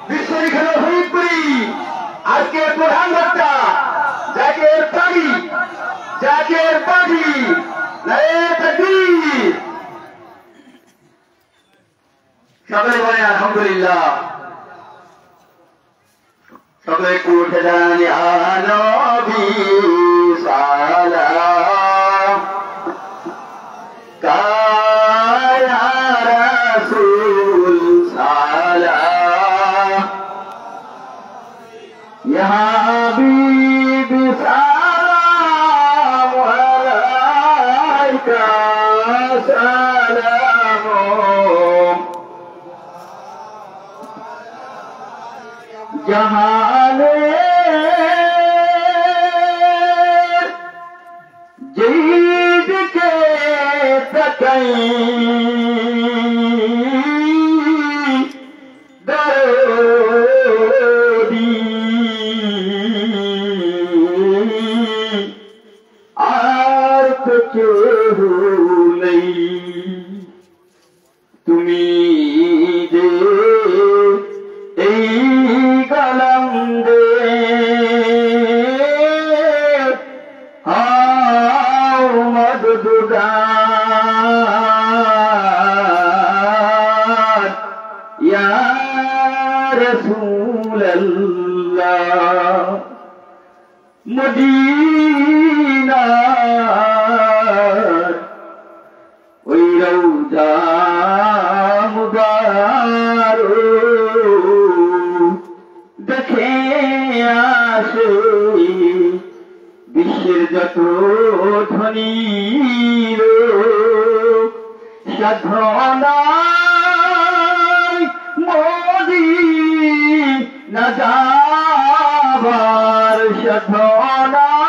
বিশ্ববিখ্যাত ফরিদপুরি আজকের প্রধান বক্তা জাকের পাগি জাকের পাগি সকলে বলে আলহামদুলিল্লাহ। সকলে উঠে যান নবী সালাম কায়া রাসূল সালাম ইয়া হাবিব সালাম আলাইকা সালাম जहाने जीत के तकई दरोदी आर्त के हो नहीं तुम्हें दे कलम दे आओ मददगार या रसूल अल्लाह मदीना ওই রওজা মুবারক দেখে আসে বিশ্বের যত ধনী সাধনায় মদিনা যাবার সাধনায়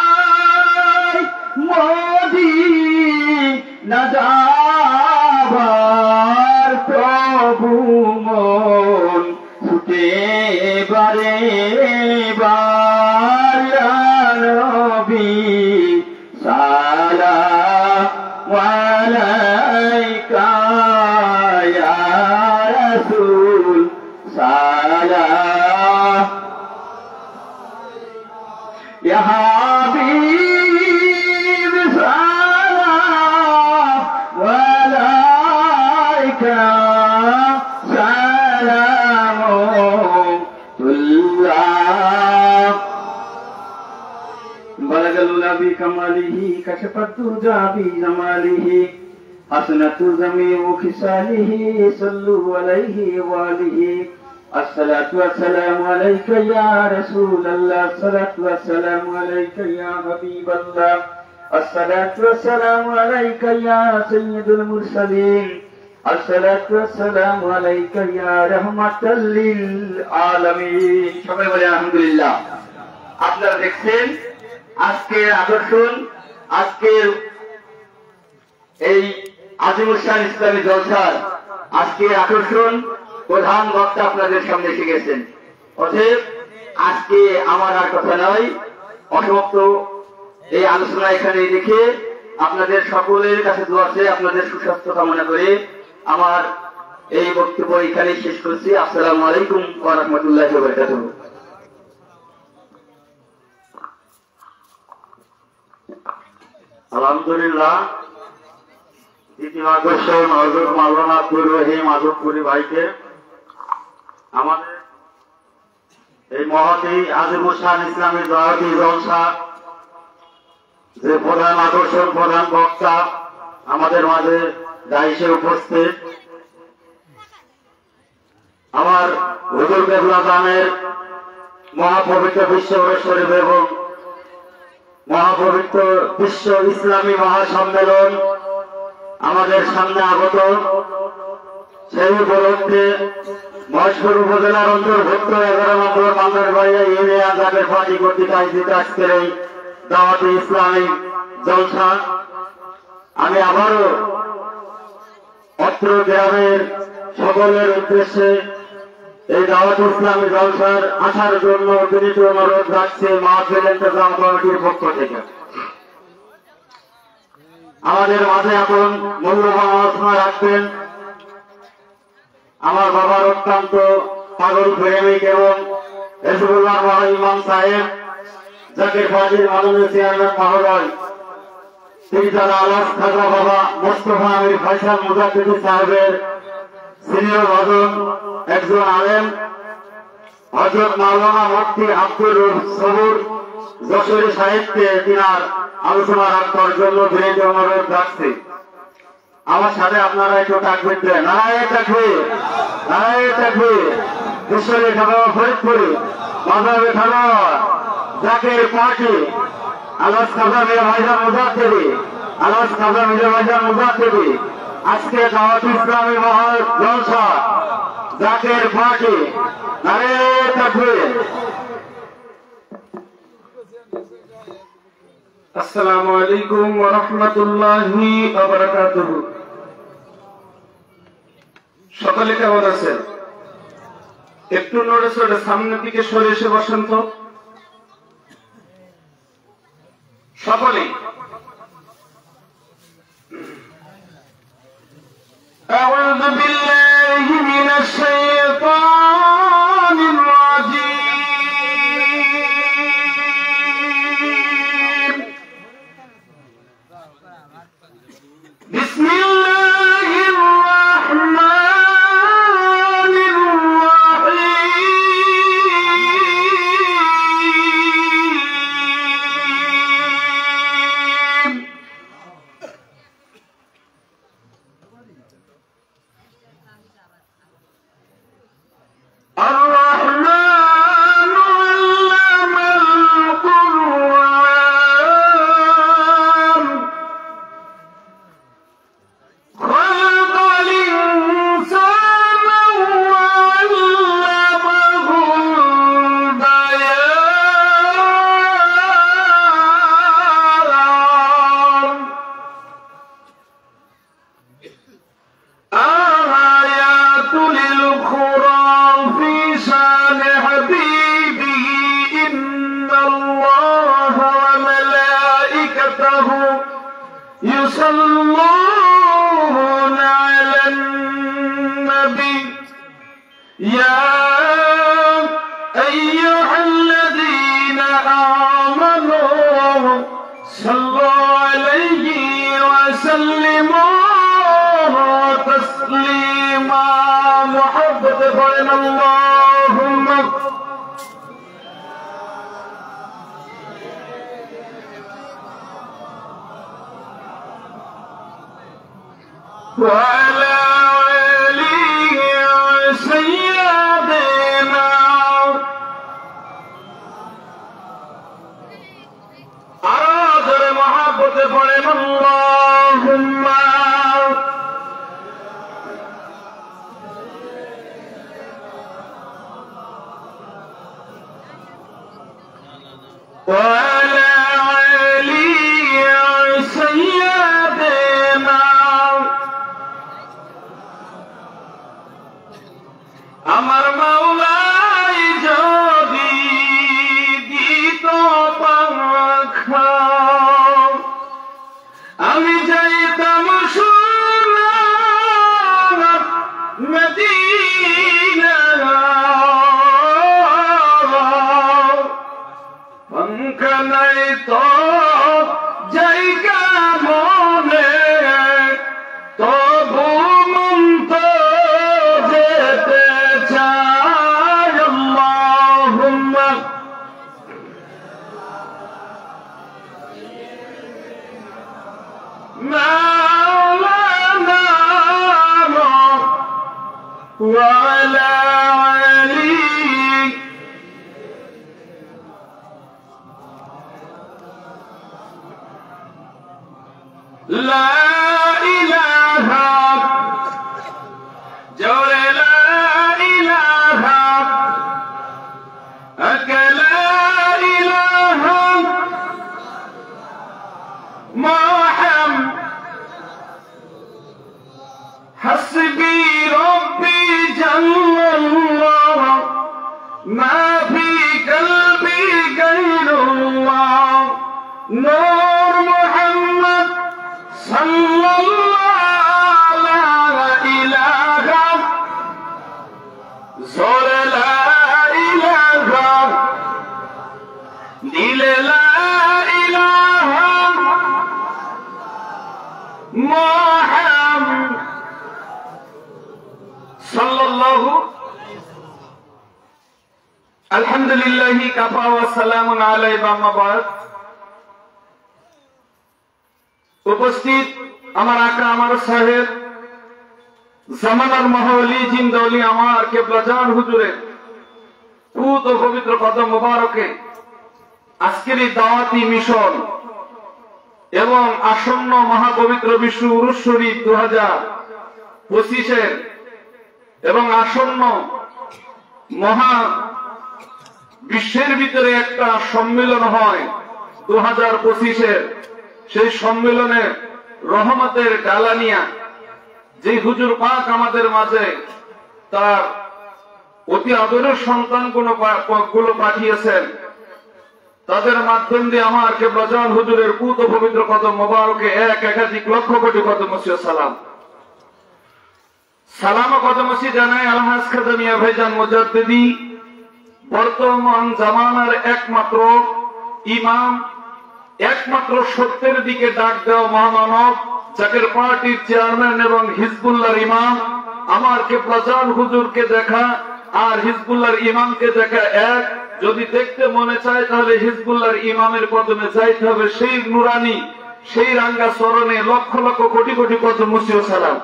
মদিনা যাবার প্রভু মন ছুটে বারে বার নবী সালাম আলাইকা ইয়া রাসূল সালাম ইয়া হাবিব সালাম আলাইকা সালাম बलगलुला बिकमालिही कशफतुजा बिजमालिही हसनतु जमीउ खिसालिही सल्लु अलैहि वालिही अस्सलातु वस्सलामु अलैका या रसूलल्लाह अस्सलातु वस्सलामु अलैका या हबीबल्लाह अस्सलातु वस्सलामु अलैका या सय्यिदुल मुरसलीन अस्सलातु वस्सलामु अलैका या रहमाताल लिल आलामीन। সবাই বলে আলহামদুলিল্লাহ। আপনারা দেখছেন আজকের আকর্ষণ, আজকের এই আজিমুল শান ইসলামী জলসার আজকের আকর্ষণ প্রধান বক্তা আপনাদের সামনে এসে গেছেন। অতএব আজকে আমার আর কথা নয়, অসমাপ্ত এই আলোচনা এখানে রেখে আপনাদের সকলের কাছে দোয়া চেয়ে আপনাদের সুস্বাস্থ্য কামনা করে আমার এই বক্তব্য এখানে শেষ করছি। আসসালামু আলাইকুম ওয়া রাহমাতুল্লাহি ওয়া বারাকাতুহু। আলহামদুলিল্লাহ, ইতিমাকর্ষণ হযরত মাওলানা আব্দুর রহিম আজমপুরি ভাইকে আমাদের এই মহতী আজিমুল শান ইসলামী দাওয়াতি জলসা যে প্রধান আকর্ষণ, প্রধান বক্তা আমাদের মাঝে দায়িশে উপস্থিত, আমার হুজুর কেবলা দানের মহাপবিত্র বিশ্ব শরীফ এবং মহাপবিত্র বিশ্ব ইসলামী মহাসম্মেলন আমাদের সামনে আগত। সেই উপলক্ষে মহেশপুর উপজেলার অন্তর্ভুক্ত 11 নম্বর বান্দরবাড়িয়া ইউনিয়ন জাকের পার্টি কর্তৃক আয়োজিত আজকের এই দাওয়াতে ইসলামী জলসা আমি আবারও অত্র গ্রামের সকলের উদ্দেশ্যে এই দাওয়াত ইসলামী জলসার আসার জন্য বিনীত অনুরোধ রাখছে মাহফিল ইন্তজাম কমিটির পক্ষ থেকে। আমাদের মাঝে এখন মূল্যবান আলোচনা রাখবেন আমার বাবার অত্যন্ত পাগল প্রেমিক এবং হিজবুল্লাহ ইমাম সাহেব জাকির ফাজিল মাননীয় চেয়ারম্যান মহোদয়, তিনি তারা আলাস খাজা বাবা মোস্তফা আমির ফয়সাল মুজাদ্দিদি সাহেবের সিনিয়র হজরত একজন আলেম হযরত মাওলানা মুফতি আব্দুর রউফ সবুর যশোরী সাহিত্যে তিনার আলোচনা রাখার জন্য বিনীত অনুরোধ রাখছি। আমার সাথে আপনারা একটু তাকবীর দেন। নারায়ে তাকবীর, নারায়ে তাকবীর। ঈশ্বরের খাবার ফরিদপুরি মাযহাবে খাবার জাকির পার্টি আলাস খাজা মিয়া ভাইজান মুজাদ্দিদি, আলাস খাজা মিয়া ভাইজান মুজাদ্দিদি আজকে দাওয়াত ইসলামী মহল জলসা জাকির পার্টি। নারায়ে তাকবীর। আসসালামু আলাইকুম ওয়া রাহমাতুল্লাহি ওয়া বারাকাতুহু। সকলে কেমন আছেন? একটু নড়ে চড়ে সামনের দিকে সরে এসে বসেন তো সকলে। أعوذ بالله من الشيطان الرجيم. بسم الله الرحمن الرحيم. الرحمن علم القرآن خلق الإنسان وعلمه البيان. آيات للقرى في شان حبيبه إن الله وملائكته يصلون على النبي يا أيها الذين آمنوا صلوا عليه وسلموا تسليما. محبة بين اللهم وعلى آله سيدنا أرادر محبة بين اللهم وعلى آله سيدنا আমার মাওলাই যদি দিত পাখা আমি যাইতাম সোনার মদিনা। पंखा नहीं तो जाएगा मोने तो घूमन तो जेते चाय। अल्लाहुम्मा मौलाना वाला अली আলহামদুলিল্লাহি কাফা ওয়া সালামুন আলাইহি আম্মা বাদ। উপস্থিত আমার আকা আমার সাহেব জামানার মাহওয়ালি জিন্দাওলি আমার কেবলাজান হুজুরের পুত ও পবিত্র কদম মোবারকে আজকের এই দাওয়াতি মিশন এবং আসন্ন মহাপবিত্র বিশ্ব উরুস শরীফ 2025 এবং আসন্ন মহা বিশ্বের ভিতরে একটা সম্মেলন হয় 2025 সেই সম্মেলনের রহমতের ডালা নিয়া যে হুজুর পাক আমাদের মাঝে তার অতি আদরের সন্তানগুলো পাঠিয়েছেন, তাদের মাধ্যম দিয়ে আমার কেবলাজান হুজুরের পুত পবিত্র কদম মোবারকে একাধিক লক্ষ কোটি কদম সালাম সালাম ও কদম জানাই আলহাজ খাজা মিয়া ভাইজান মুজাদ্দিদি, বর্তমান জামানার একমাত্র ইমাম, একমাত্র সত্যের দিকে ডাক দেওয়া মহামানব, জাকের পার্টির চেয়ারম্যান এবং হিজবুল্লাহর ইমাম আমার কেবলাজান হুজুরকে দেখা আর হিজবুল্লাহর ইমামকে দেখা এক। যদি দেখতে মনে চায় তাহলে হিজবুল্লাহর ইমামের কদমে যাইতে হবে, সেই নুরানি সেই রাঙ্গা চরণে লক্ষ লক্ষ কোটি কোটি কদম মুসি ও সালাম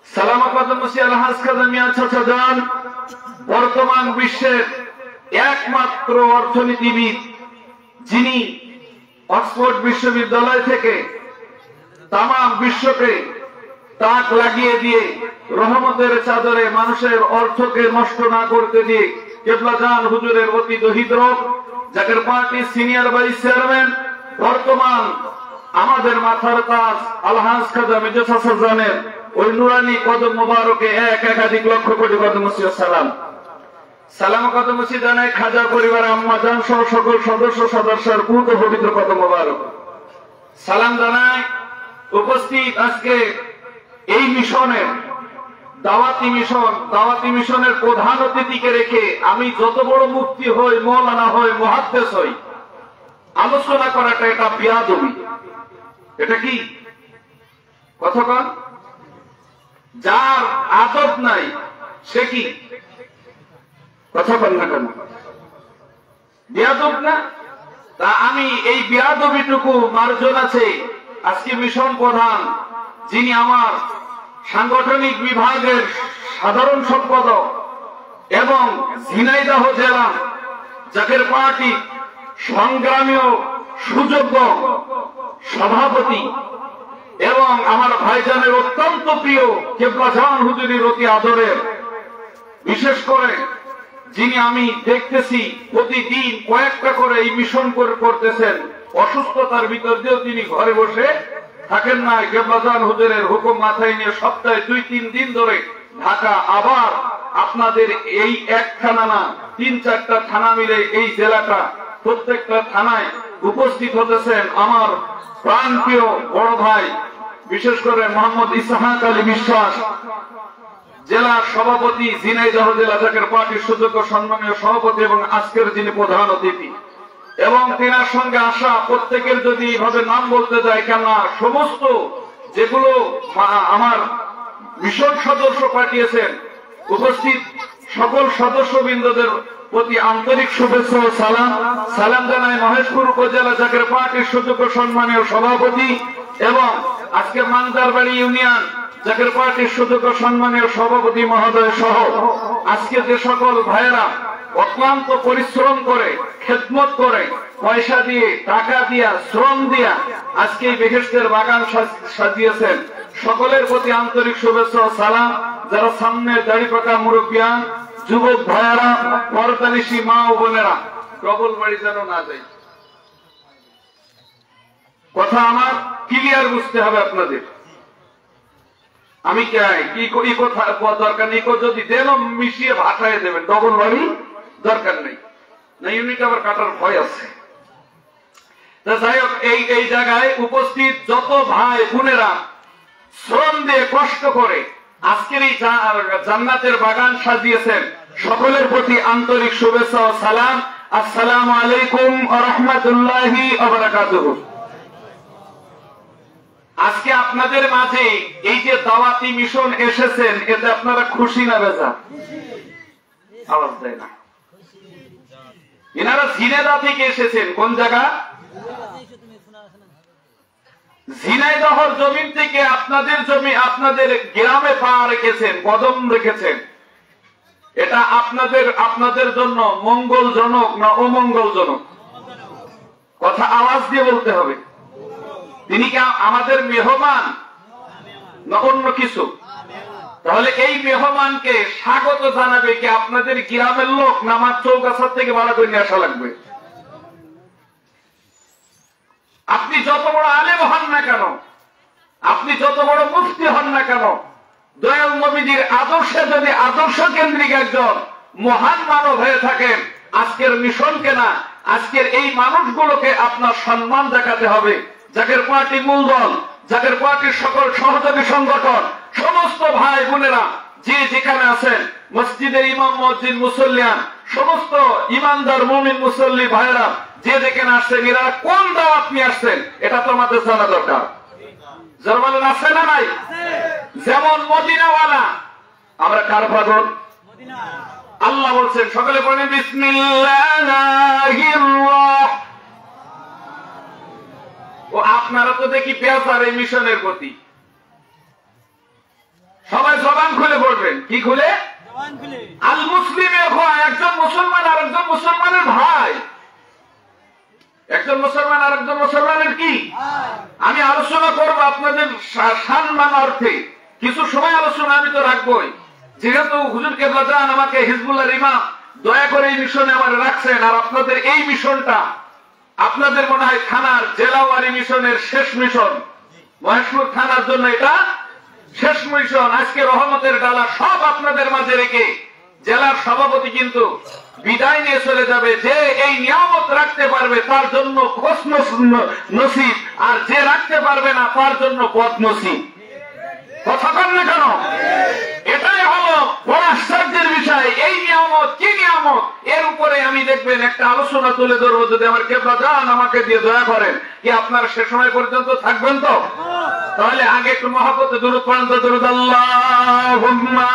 সালাম কদম মুসি আলহাজ খাজা মিয়া চাচা যান বর্তমান বিশ্বের একমাত্র অর্থনীতিবিদ, যিনি অক্সফোর্ড বিশ্ববিদ্যালয় থেকে তাম বিশ্বকে তাক লাগিয়ে দিয়ে রহমতের চাদরে মানুষের অর্থকে নষ্ট না করতে দিয়ে কেবলাজান হুজুরের অতি দহিদ্র Zaker party senior vice chairman, বর্তমান আমাদের মাথার তাজ আলহাজ খাজা মির্জা চাচা জানের ওই নুরানি কদম মোবারকে একাধিক লক্ষ কোটি কদম সালাম সালাম কদম জানাই খাজা পরিবার আম্মা জান সহ সকল সদস্য সদস্যের পুত পবিত্র কদম মোবারক সালাম জানাই। উপস্থিত আজকে এই মিশনের দাওয়াতি মিশনের প্রধান অতিথিকে রেখে আমি যত বড় মুফতি হই, মৌলানা হই, মুহাদ্দিস হই, আলোচনা করাটা এটা বিয়াদবি। এটা কি কথা কন? যার আদব নাই সে কি কথা বল না কেন? বিয়াদব না? তা আমি এই বিয়াদবিটুকু মার্জন আছে আজকে মিশন প্রধান, যিনি আমার সাংগঠনিক বিভাগের সাধারণ সম্পাদক এবং ঝিনাইদহ জেলা জাকের পার্টি সংগ্রামী সুযোগ্য সভাপতি এবং আমার ভাইজানের অত্যন্ত প্রিয় কেবলাজান হুজুরের অতি আদরের, বিশেষ করে যিনি আমি দেখতেছি প্রতিদিন কয়েকটা করে এই মিশন করতেছেন, অসুস্থতার ভিতর দিয়েও তিনি ঘরে বসে থাকেন না, কেবলাজান হুজুরের হুকুম মাথায় নিয়ে সপ্তাহে 2-3 দিন ধরে ঢাকা, আবার আপনাদের এই এক থানা না 3-4টা থানা মিলে এই জেলাটা প্রত্যেকটা থানায় উপস্থিত হতেছেন আমার প্রাণপ্রিয় বড় ভাই, বিশেষ করে মোহাম্মদ ইসহাক আলী বিশ্বাস, জেলা সভাপতি ঝিনাইদহ জেলা জাকের পার্টির সুযোগ্য সম্মানীয় সভাপতি এবং আজকের যিনি প্রধান অতিথি, এবং তেনার সঙ্গে আসা প্রত্যেকের যদি এইভাবে নাম বলতে যায় কেন, সমস্ত যেগুলো আমার মিশন সদস্য পাঠিয়েছেন উপস্থিত সকল সদস্যবৃন্দদের প্রতি আন্তরিক শুভেচ্ছা ও সালাম জানাই মহেশপুর উপজেলা জাকের পার্টির সুযোগ্য সম্মানীয় সভাপতি এবং আজকে মানজারবাড়ি ইউনিয়ন জাকের পার্টির সুযোগ্য সম্মানীয় সভাপতি মহোদয় সহ আজকে যে সকল ভাইয়েরা অক্লান্ত পরিশ্রম করে খেদমত করে পয়সা দিয়ে টাকা দিয়া শ্রম দিয়া আজকে এই বেহেশতের বাগান সাজিয়েছেন, সকলের প্রতি আন্তরিক শুভেচ্ছা ও সালাম। যারা সামনে দাড়ি পাকা মুরব্বিয়ান, যুবক ভাইয়েরা, পর্দানিশী মা ও বোনেরা, ডবল বাড়ি যেন না যায়। কথা আমার ক্লিয়ার বুঝতে হবে আপনাদের। আমি কি কথা দরকার নেই, যদি দেন মিশিয়ে ভাষায় দেবেন, ডবল বাড়ি দরকার নেই, না ইউনিট আবার কাটার ভয় আছে। যাই হোক, এই জায়গায় উপস্থিত যত ভাই বোনেরা শ্রম দিয়ে কষ্ট করে আজকের এই জান্নাতের বাগান সাজিয়েছেন, সকলের প্রতি আন্তরিক শুভেচ্ছা ও সালাম। আসসালামু আলাইকুম ওয়া রাহমাতুল্লাহি ওয়া বারাকাতুহু। আজকে আপনাদের মাঝে এই যে দাওয়াতি মিশন এসেছেন, এতে আপনারা খুশি না বেজা? আওয়াজ দেয় না। এনারা ঝিনাইদহ থেকে এসেছেন। কোন জায়গা? ঝিনাইদহর জমিন থেকে আপনাদের জমি, আপনাদের গ্রামে পা রেখেছেন, কদম রেখেছেন। এটা আপনাদের জন্য মঙ্গলজনক না অমঙ্গলজনক? কথা আওয়াজ দিয়ে বলতে হবে। তিনি কি আমাদের মেহমান না অন্য কিছু? তাহলে এই মেহমানকে স্বাগত জানাবে কি আপনাদের গ্রামের লোক না আমার চৌগাছা থেকে ভাড়া করে নিয়ে আসা লাগবে? আপনি যত বড় আলেম হন না কেন, আপনি যত বড় মুফতি হন না কেন, দয়াল নবীজির আদর্শে যদি আদর্শ কেন্দ্রিক একজন মহান মানব হয়ে থাকেন, আজকের মিশনকে না, আজকের এই মানুষগুলোকে আপনার সম্মান দেখাতে হবে। জাকের পার্টি মূলদল, জাকের পার্টির সকল সহযোগী সংগঠন, সমস্ত ভাই বোনেরা যে যেখানে আছেন, মসজিদের ইমাম মসজিদ মুসল্লিয়ান, সমস্ত ইমানদার মুমিন মুসল্লি ভাইরা যে যেখানে আসছেন, এরা কোন দাওয়াত নিয়ে আসছেন এটা তো আমাদের জানা দরকার। যারা বলেন আছে না নাই? যেমন মদিনাওয়ালা, আমরা কার পাগল? আল্লাহ বলছেন, সকলে বলেন বিসমিল্লাহির রাহমানির। ও আপনারা তো দেখি পেয়াসার এই মিশনের প্রতি সবাই জবান খুলে পড়বেন। কি খুলে? আল মুসলিমের ভাই, একজন মুসলমান আর একজন মুসলমানের ভাই, একজন মুসলমান আর একজন মুসলমানের কি? আমি আলোচনা করবো আপনাদের সম্মান অর্থে, কিছু সময় আলোচনা আমি তো রাখবোই। যেহেতু হুজুর কেবলা জান আমাকে হিজবুল্লাহর ইমাম দয়া করে এই মিশনে আমার রাখছেন, আর আপনাদের এই মিশনটা আপনাদের মনে হয় থানার জেলাওয়ারি মিশনের শেষ মিশন, মহেশপুর থানার জন্য এটা শেষ মিশন। আজকে রহমতের ডালা সব আপনাদের মাঝে রেখে জেলার সভাপতি কিন্তু বিদায় নিয়ে চলে যাবে। যে এই নিয়ামত রাখতে পারবে তার জন্য খোশ নসিব, আর যে রাখতে পারবে না তার জন্য পথ নসিব। কথা বল না কেন? এটাই হলো বড় আশ্চর্যের বিষয়। এই নিয়ামত কি নিয়ামত, এর উপরে আমি দেখবেন একটা আলোচনা তুলে ধরবো, যদি আমার কেবলা জান আমাকে দিয়ে দয়া করেন। কি আপনারা সে সময় পর্যন্ত থাকবেন তো? তাহলে আগে একটু মহব্বতে দুরূদ পড়েন তো। দুরূদ আল্লাহুম্মা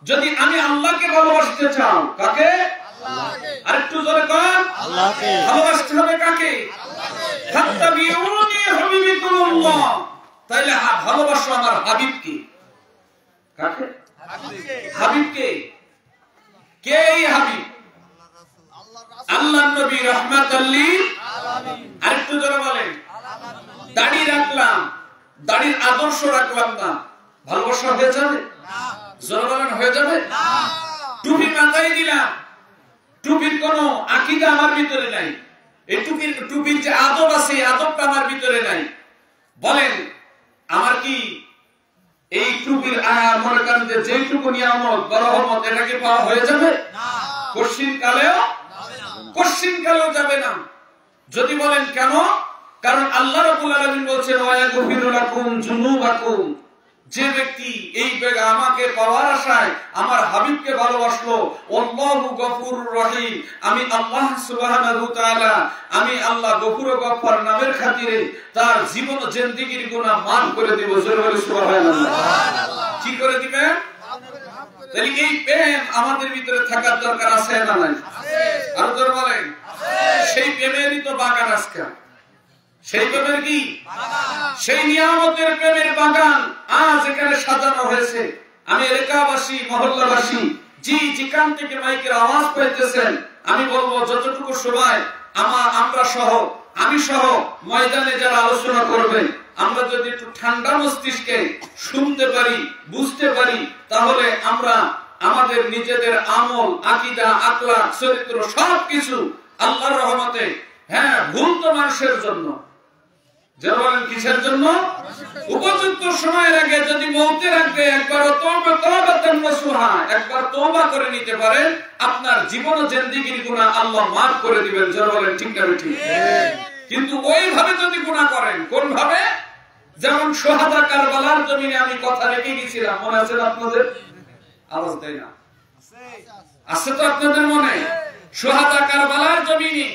যদি আমি আল্লাহকে ভালোবাসতে চাও, কাকে? আরেকটু জোরে কর, আল্লাহকে ভালোবাসতে হবে। কাকে? ফাত্তাবিউনি হাবিবিকুমুল্লাহ। তাইলে ভালোবাসো আমার হাবিবকে। কাকে? হাবিবকে। কে এই হাবিব? আল্লাহর নবী রাহমাতাল লিল আলামিন। আরেকটু জোরে বলেন। দাড়ি রাখলাম, দাড়ির আদর্শ রাখলাম না, ভালোবাসা হয়ে যাবে? জনগণ হয়ে যাবে? টুপি মাথায় দিলাম, টুপির কোন আকীদা আমার ভিতরে নাই, এই টুপির যে আদব আছে আদবটা আমার ভিতরে নাই। বলেন আমার কি এই টুপির মনে করেন যে যেটুকু নিয়ামত বড় রহমত এটাকে পাওয়া হয়ে যাবে? কোশ্চিনকালেও যাবে না। যদি বলেন কেন? কারণ আল্লাহ রাব্বুল আলামিন বলছেন ওয়া ইয়াগফিরু লাকুম যুনুবাকুম। যে ব্যক্তি এই আমাকে পাওয়ার আশায় আমার হাবিবকে ভালোবাসলো, আল্লাহু গফুরুর রহিম, আমি আল্লাহ সুবহানাহু ওয়া তাআলা, আমি আল্লাহ গফুর ও গফফার নামের খাতিরে তার জীবন ও জিন্দেগীর গুনাহ maaf করে দেব। জোরে বলে সুবহানাল্লাহ। কি করে দিবেন? তাহলে এই প্রেম আমাদের ভিতরে থাকার দরকার আছে না নাই? আর জোরে বলেন। সেই প্রেমেরই তো বাগান আজকে। সেই প্রেমের কি বাগান? সেই নিয়ামতের প্রেমের বাগান আজ এখানে সাজানো হয়েছে। আমি এলাকাবাসী, মহল্লাবাসী, যেখান থেকে মাইকের আওয়াজ পাইতেছেন, আমি বলবো যতটুকু সময় আমরা সহ, আমি সহ ময়দানে যারা আলোচনা করবেন, আমরা যদি একটু ঠান্ডা মস্তিষ্কে শুনতে পারি, বুঝতে পারি, তাহলে আমরা আমাদের নিজেদের আমল, আকীদা, আখলাক, চরিত্র সবকিছু আল্লাহর রহমতে, হ্যাঁ, ভুল তো মানুষের জন্য, যারা বলেন কিসের জন্য? উপযুক্ত সময়ের আগে যদি মৌতের আগে একবার তওবা করে নিতে পারেন, আপনার জীবন ও জিন্দেগির গুনাহ আল্লাহ মাফ করে দিবেন। যারা বলেন ঠিক না ঠিক? কিন্তু ওইভাবে যদি গুনাহ করেন, কোন ভাবে? যেমন শুহাদা কারবালার জমিনে আমি কথা রেখে গেছিলাম, মনে আছে আপনাদের? আওয়াজ দেয় না, আছে তো আপনাদের মনে? শুহাদা কারবালার জমিনে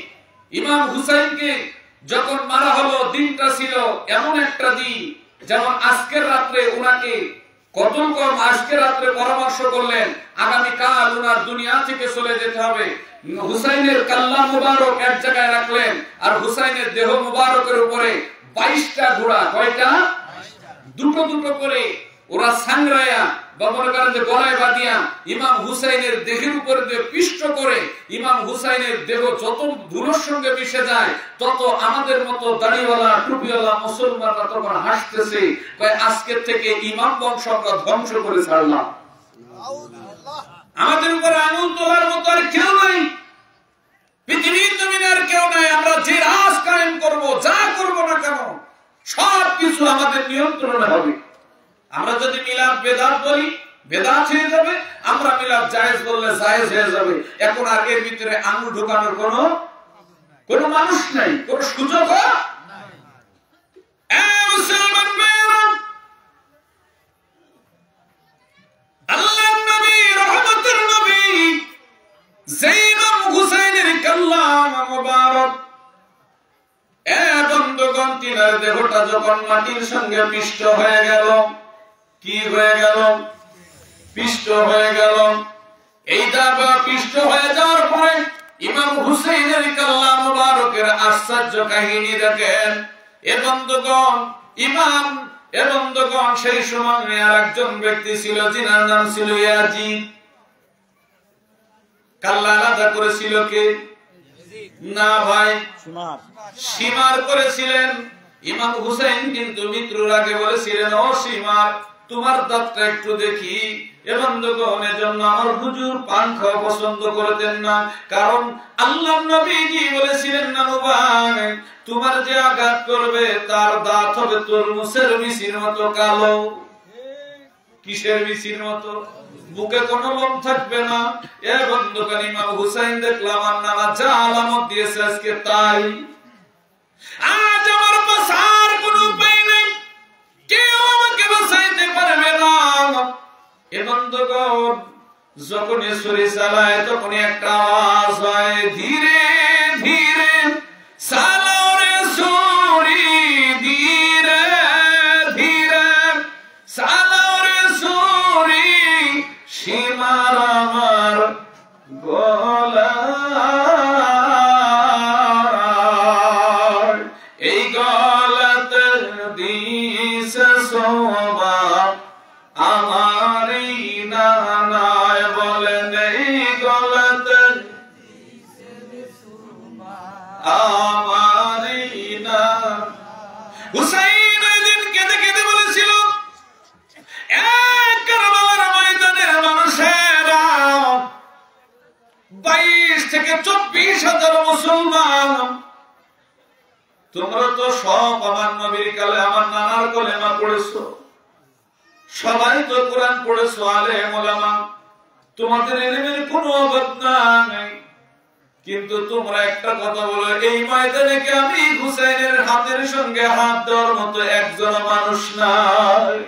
ইমাম হুসাইনকে যখন মারা হলো, দিনটা ছিল এমন একটা দিন, যেমন আজকের রাত্রে উনাকে কতল কম, আজকের রাত্রে পরামর্শ করলেন আগামীকাল উনার দুনিয়া থেকে চলে যেতে হবে। হুসাইনের কাল্লা মুবারক এক জায়গায় রাখলেন, আর হুসাইনের দেহ মুবারকের উপরে 22টা ঘোড়া, কয়টা? দুটো দুটো করে ওরা সাংরায়া বা মনে করেন যে গলায় বাঁধিয়া ইমাম হুসাইনের দেহের উপরে দিয়ে পিষ্ট করে, ইমাম হুসাইনের দেহ যত ধুলোর সঙ্গে মিশে যায়, তত আমাদের মতো দাড়িওয়ালা টুপিওয়ালা মুসলমানরা তখন হাসতেছে, কয় আজকের থেকে ইমাম বংশ আমরা ধ্বংস করে ছাড়লাম, আমাদের উপরে আঙুল তোলার মতো আর কেউ নাই, পৃথিবীর জমিনে আর কেউ নাই। আমরা যে রাজ কায়েম করব, যা করব না কেন, সবকিছু আমাদের নিয়ন্ত্রণে হবে। আমরা যদি মিলাদ বেদাত বলি, বেদাত হয়ে যাবে, আমরা মিলাদ জায়েজ বললে জায়েজ হয়ে যাবে। এখন আর এর ভিতরে আঙুল ঢোকানোর কোনো মানুষ নাই, কোন সুযোগ মুসলমান ভাইরা, আল্লাহর নবী, রহমতের নবী, ইমাম হুসাইনের কাল্লা মুবারক, বন্ধুগণ, তিনার দেহটা যখন মাটির সঙ্গে পিষ্ট হয়ে গেল, কি হয়ে গেল? পিষ্ট হয়ে গেল। এই দাবা পিষ্ট হয়ে যাওয়ার পরে ইমাম হুসাইনের কাল্লা মুবারকের আশ্চর্য কাহিনী দেখেন। এ বন্ধুগণ, সেই সময় আর একজন ব্যক্তি ছিল, যিনার নাম ছিল ইয়াজিদ। কাল্লা আলাদা করেছিল কে? না ভাই, সীমার করেছিলেন। ইমাম হুসাইন কিন্তু মৃত্যুর আগে বলেছিলেন, ও সীমার, তোমার দাঁতটা একটু দেখি। এবং এজন্য আমার হুজুর পান খাওয়া পছন্দ করতেন না, কারণ আল্লাহ নবীজি বলেছিলেন, না মুবারক, তোমার যে আঘাত করবে তার দাঁত হবে তরমুজের বিচির মতো কালো। কিসের বিচির মতো? বুকে কোনো লোম থাকবে না। এ বন্ধুগণ, ইমাম হুসাইন দেখলাম আমার নানা যা আলামত দিয়েছে আজকে তাই। আজ আমার বাঁচার কোনো উপায় নেই, কেউ আমাকে বাঁচাইতে পারবে না। এ বন্ধুগণ, যখনই ছুরি চালায় তখনই একটা আওয়াজ হয়, ধীরে ধীরে চালাও রে ছুরি, ধীরে ধীরে চালাও রে ছুরি, সীমার আমার গলা, এই গলাতে দিছে শোভা আমার নানায়, বলেন এই গলাতে আমার না। হুসাইন দিন কেঁদে কেঁদে বলেছিল, এক কারবালার ময়দানের মানুষেরা 22 থেকে 24,000 মুসলমান, তোমরা তো সব আমার নবীর কালে আমার নানার কলেমা পড়েছো, সবাই তো কোরআন পড়েছো, আলেম ওলামা, তোমাদের ইলমের কোনো অভাব নাই, কিন্তু তোমরা একটা কথা বলো, এই ময়দানে কি আমি হুসাইনের হাতের সঙ্গে হাত দেওয়ার মতো একজন মানুষ নাই?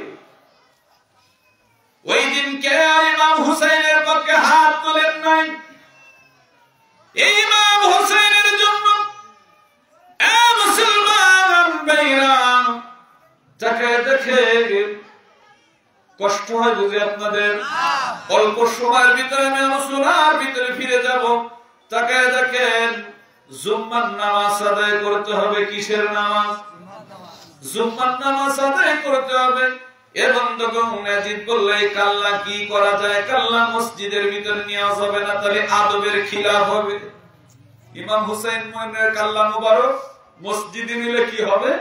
ওই দিন কে ইমাম হুসাইনের পক্ষে হাত তোলেন নাই? এই ইমাম হুসাইনের জন্য মুসলমান ভাইরা, যাকে দেখে কষ্ট হয় বুঝি আপনাদের? অল্প সময়ের ভিতরে আমি আলোচনার ভিতরে ফিরে যাব। তাকে দেখেন, জুম্মার নামাজ আদায় করতে হবে। কিসের নামাজ? জুম্মার নামাজ আদায় করতে হবে। এ বন্ধুগণ, ইয়াজিদ বললে কাল্লা কি করা যায়? কাল্লা মসজিদের ভিতরে নেওয়া যাবে না, তাহলে আদবের খিলাফ হবে। ইমাম হুসাইন মনের কাল্লা মুবারক মসজিদে নিলে কি হবে?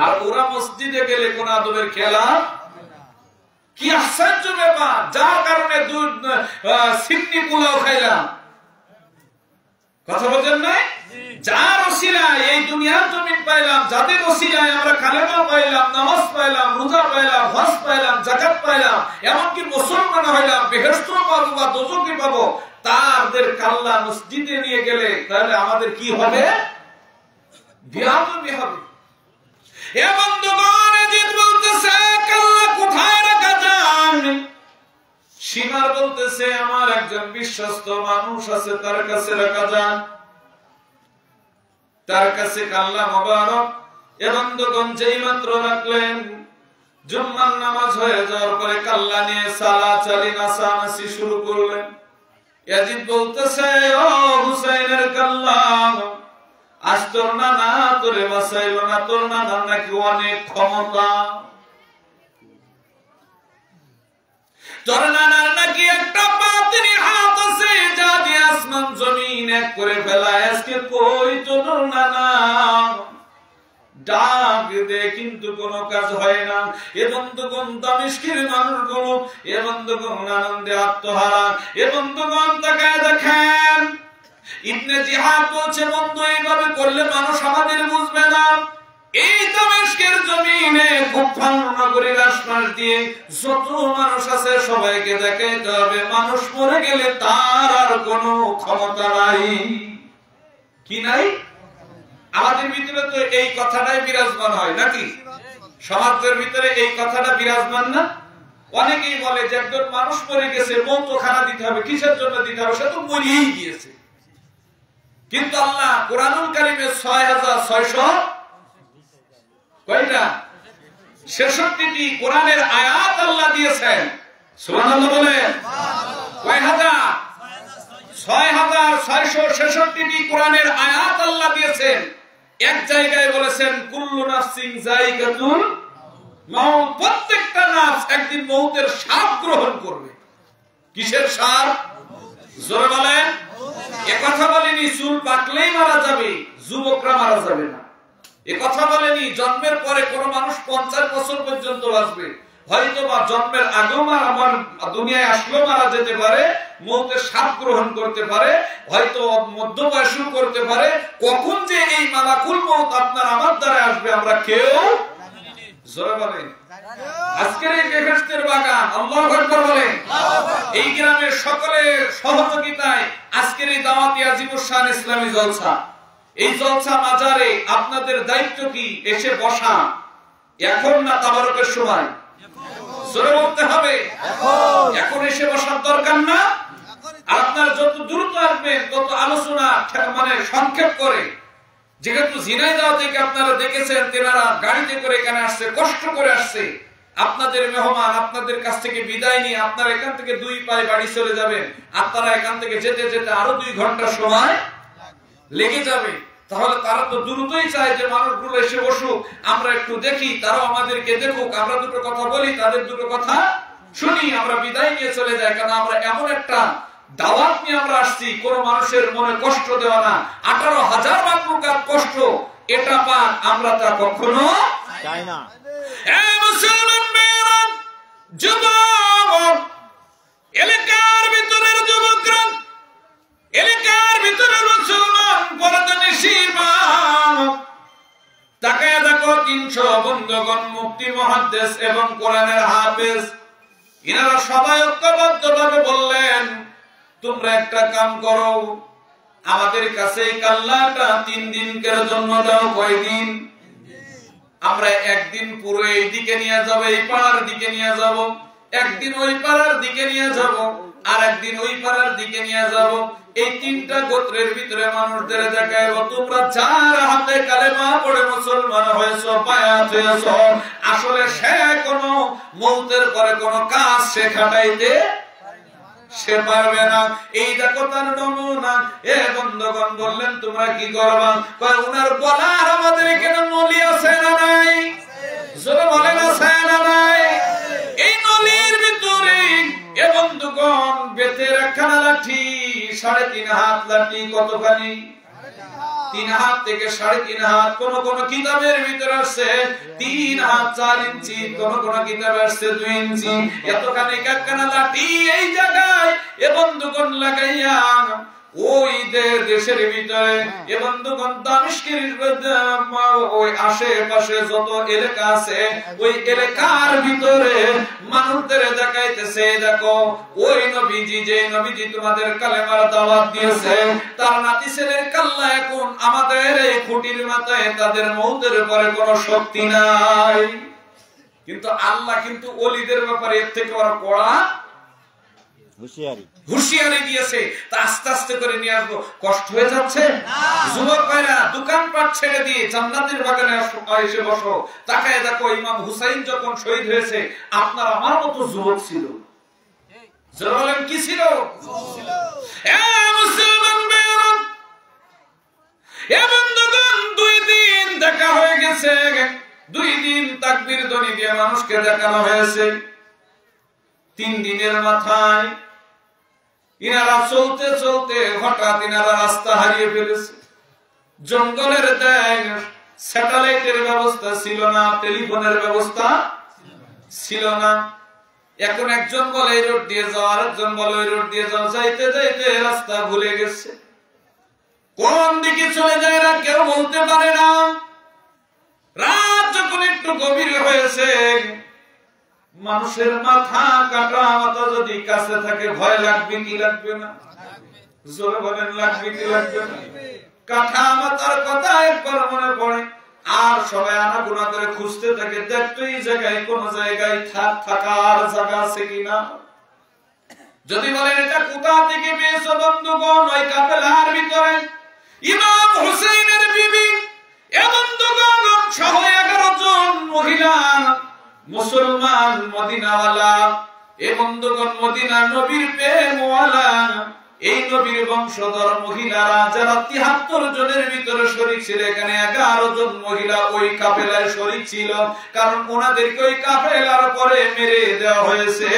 আর ওরা মসজিদে গেলে কোন আদবের খেলা কি আশ্চর্য ব্যাপার, যার কারণে সিন্নি পোলাও খাইলাম। কথা বলছেন না? যার ওসিলায় এই দুনিয়ার জমিন পাইলাম, যাদের ওসিলায় আমরা কালেমা পাইলাম, নামাজ পাইলাম, রোজা পাইলাম, হজ পাইলাম, যাকাত পাইলাম, এমনকি মুসলমান হইলাম, বেহেশত পাবো বা দোজখই পাবো, তাদের কাল্লা মসজিদে নিয়ে গেলে তাহলে আমাদের কি হবে? বিয়াদবি হবে। এ বন্ধুগণ, এজিদ বলতেছে কাল্লা কোথায় রাখা যায়? সীমার বলতেছে আমার একজন বিশ্বস্ত মানুষ আছে, তার কাছে রাখা যান, তার কাছে কাল্লা মোবারক। এ বন্ধুগণ, যেই মাত্র রাখলেন, জুম্মার নামাজ হয়ে যাওয়ার পরে কাল্লা নিয়ে চালাচালি নাচানাচি শুরু করলেন। ইয়াজিদ বলতেছে, ও হুসাইনের কাল্লা, আজ তোর নানা তোরে বাঁচাইল না, তোর নানার নাকি অনেক ক্ষমতা, তোর নানার নাকি একটা বাতিনি হাত আছে যা দিয়ে আসমান জমিন এক করে ফেলায়। আজকে কই তোর নানা? ডাক দে কিন্তু কোনো কাজ হয় না। এ বন্ধুগণ, দামেস্কের মানুষগুলো এ বন্ধুগণ আনন্দে আত্মহারা। এ বন্ধুগণ, তাকায় দেখেন, ইবনে জিহাদ বলছে, বন্ধু এইভাবে করলে মানুষ আমাদের বুঝবে না। এই দামেস্কের জমিনে কুফার নগরীর আশপাশ দিয়ে যত মানুষ আছে সবাইকে দেখাইতে হবে মানুষ মরে গেলে তার আর কোনো ক্ষমতা নাই। কি নাই? আমাদের ভিতরে তো এই কথাটাই বিরাজমান হয় নাকি? সমাজের ভিতরে এই কথাটা বিরাজমান না? অনেকেই বলে যে একজন মানুষ মরে গেছে, মৌতখানা দিতে হবে। কিসের জন্য দিতে হবে? সে তো মরেই গিয়েছে। কিন্তু আল্লাহ কুরআনুল কারীমে ৬৬০০ কয়টা? ৬৬টি কোরআনের আয়াত আল্লাহ দিয়েছেন। সুবহানাল্লাহ বলেন। কয় হাজার? ৬৬৬৬টি কোরআনের আয়াত আল্লাহ দিয়েছেন। এক জায়গায় বলেছেন কুল্লু নাফসিন যায়িকাতুল মাউত, প্রত্যেকটা নফস একদিন মউতের স্বাদ গ্রহণ করবে। কিসের স্বাদ? জোরে বলেন। এ কথা বলেনি চুল পাকলেই মারা যাবে, যুবকরা মারা যাবে না। এ কথা বলেনি জন্মের পরে কোন মানুষ ৫০ বছর পর্যন্ত বাঁচবে। হয়তো বা জন্মের আগেও দুনিয়ায় আসলেও মারা যেতে পারে, মৌতের স্বাদ গ্রহণ করতে পারে, হয়তো মধ্য বয়সেও করতে পারে। কখন যে এই মালাকুল মউত আপনার আমার দ্বারা আসবে আমরা কেউ জোরে বলেন। আজকের এই বেহেশতের বাগান, আল্লাহু আকবার বলেন, এই গ্রামের সকলের সহযোগিতায় আজকের এই দাওয়াতি আজিমুস শান ইসলামী জলসা, এই জলসা মাজারে আপনাদের দায়িত্ব কি? এসে বসা। এখন না তাবারকের সময়? জোরে বলতে হবে, এখন এসে বসার দরকার না? আপনার যত দ্রুত আসবেন তত আলোচনা মানে সংক্ষেপ করে। যেহেতু ঝিনাইদহ থেকে আপনারা দেখেছেন তেনারা গাড়িতে করে এখানে আসছে, কষ্ট করে আসছে। আপনাদের মেহমান, আপনাদের কাছ থেকে বিদায় নিয়ে আপনারা এখান থেকে ২ পায়ে বাড়ি চলে যাবেন। আপনারা এখান থেকে যেতে যেতে আরো ২ ঘন্টা সময় লেগে যাবে। তাহলে তারা তো দ্রুতই চায় যে মানুষগুলো এসে বসুক, আমরা একটু দেখি, তারাও আমাদেরকে দেখুক, আমরা দুটো কথা বলি, তাদের দুটো কথা শুনি, আমরা বিদায় নিয়ে চলে যাই। কারণ আমরা এমন একটা দাওয়াত নিয়ে আমরা আসছি, কোন মানুষের মনে কষ্ট দেওয়া না। ১৮,০০০ মাকলুকাত কষ্ট এটা পান, আমরা তা কখনো চাই না। মুসলমান মেয়েরা, যুবক, এলাকার ভিতরের যুবকরা, এলাকার ভিতরের মুসলমান পরদানিশীর মা, তাকায় দেখো ৩০০ বন্ধুগণ মুফতি, মুহাদ্দিস এবং কোরআনের হাফেজ, এনারা সবাই ঐক্যবদ্ধভাবে বললেন, তোমরা একটা কাম করো, আমাদের কাছে কাল্লাটা ৩ দিনের জন্য দাও। কয়দিন? আমরা একদিন পুরো এই দিকে নিয়ে যাব, এই পাড়ার দিকে নিয়ে যাব, একদিন ওই পাড়ার দিকে নিয়ে যাব, আর একদিন ওই পাড়ার দিকে নিয়ে যাব। এই ৩টা গোত্রের ভিতরে মানুষদের দেখাইব, তোমরা যার হাতে কালেমা পড়ে মুসলমান হয়েছো, বায়াত হয়েছো, আসলে সে কোনো মৌতের পরে কোনো কাজ সে খাটাইতে সে পারবে না। এই দেখো তার নমুনা। এ বন্ধুগণ বললেন, তোমরা কি করবা? কয়, উনার বলার আমাদের এখানে নলি আছে না নাই? জোরে বলেন, আছে না নাই? এই নলির ভিতরে এ বন্ধুগণ বেতের একখানা লাঠি, ৩.৫ হাত লাঠি, কতখানি? 3 হাত থেকে 3.5 হাত, কোন কোন কিতাবের ভিতরে আসছে 3 হাত 4 ইঞ্চি, কোন কোন কিতাবে আসছে 2 ইঞ্চি। এতখানি একখানা লাঠি এই জায়গায় এ বন্ধুগণ লাগাইয়া ওই দেশের ভিতরে এ বন্ধুগণ দামেস্কের ওই আশেপাশে যত এলাকা আছে ওই এলাকার ভিতরে মানুষদের দেখাইতেছে, দেখো ওই নবীজি, যে নবীজি তোমাদের কালেমার দাওয়াত দিয়েছে, তার নাতি ছেলের কাল্লা এখন আমাদের এই খুঁটির মাথায়, তাদের মৌতের পরে কোনো শক্তি নাই। কিন্তু আল্লাহ কিন্তু ওলিদের ব্যাপারে এর থেকে বড় কড়া হুঁশিয়ারি দিয়েছে। তা আস্তে আস্তে করে নিয়ে আসবো। কষ্ট হয়ে যাচ্ছে? যুবক ভাইরা দোকানপাট ছেড়ে দিয়ে জান্নাতের বাগানে এসে বসো। তাকায় দেখো, ইমাম হুসাইন যখন শহীদ হয়েছে আপনার আমার মতো যুবক ছিল। বলেন কি ছিল? বন্ধুগণ 2 দিন দেখা হয়ে গেছে, 2 দিন তাকবীর ধ্বনি দিয়ে মানুষকে দেখানো হয়েছে। 3 দিনের মাথায় ইনারা চলতে চলতে হঠাৎ ইনারা রাস্তা হারিয়ে ফেলেছে। জঙ্গলের দেশ, স্যাটেলাইটের ব্যবস্থা ছিল না, টেলিফোনের ব্যবস্থা ছিল না। এখন একজন বলে এই রোড দিয়ে যাও, আরেকজন বলে ওই রোড দিয়ে যাও, যাইতে যাইতে রাস্তা ভুলে গেছে। কোন দিকে চলে যায় এরা কেউ বলতে পারে না। রাত যখন একটু গভীর হয়েছে, মানুষের মাথা কাটা মাথা যদি কাছে থাকে ভয় লাগবে কি লাগবে না? জোরে বলেন, লাগবে কি লাগবে না? কাটা মাথার কথা একবার মনে পড়ে আর সবাই আনাগোনা করে খুঁজতে থাকে, দেখতো এই জায়গায় কোন জায়গায় থাকার জায়গা আছে কিনা। যদি বলেন এটা কোথা থেকে পেয়েছো বন্ধুগণ, ওই কাফেলার ভিতরে ইমাম হুসাইনের বিবি এ বন্ধুগণ সহ 11 জন মহিলা মুসলমান মদিনাওয়ালা, এ বন্ধুগণ মদিনার নবীর প্রেমওয়ালা, এই নবীর বংশধর মহিলারা যারা 73 জনের ভিতরে শরীক ছিল, এখানে 11 জন মহিলা ওই কাফেলায় শরীক ছিল, কারণ ওনাদেরকে ওই কাফেলার পরে মেরে দেওয়া হয়েছে।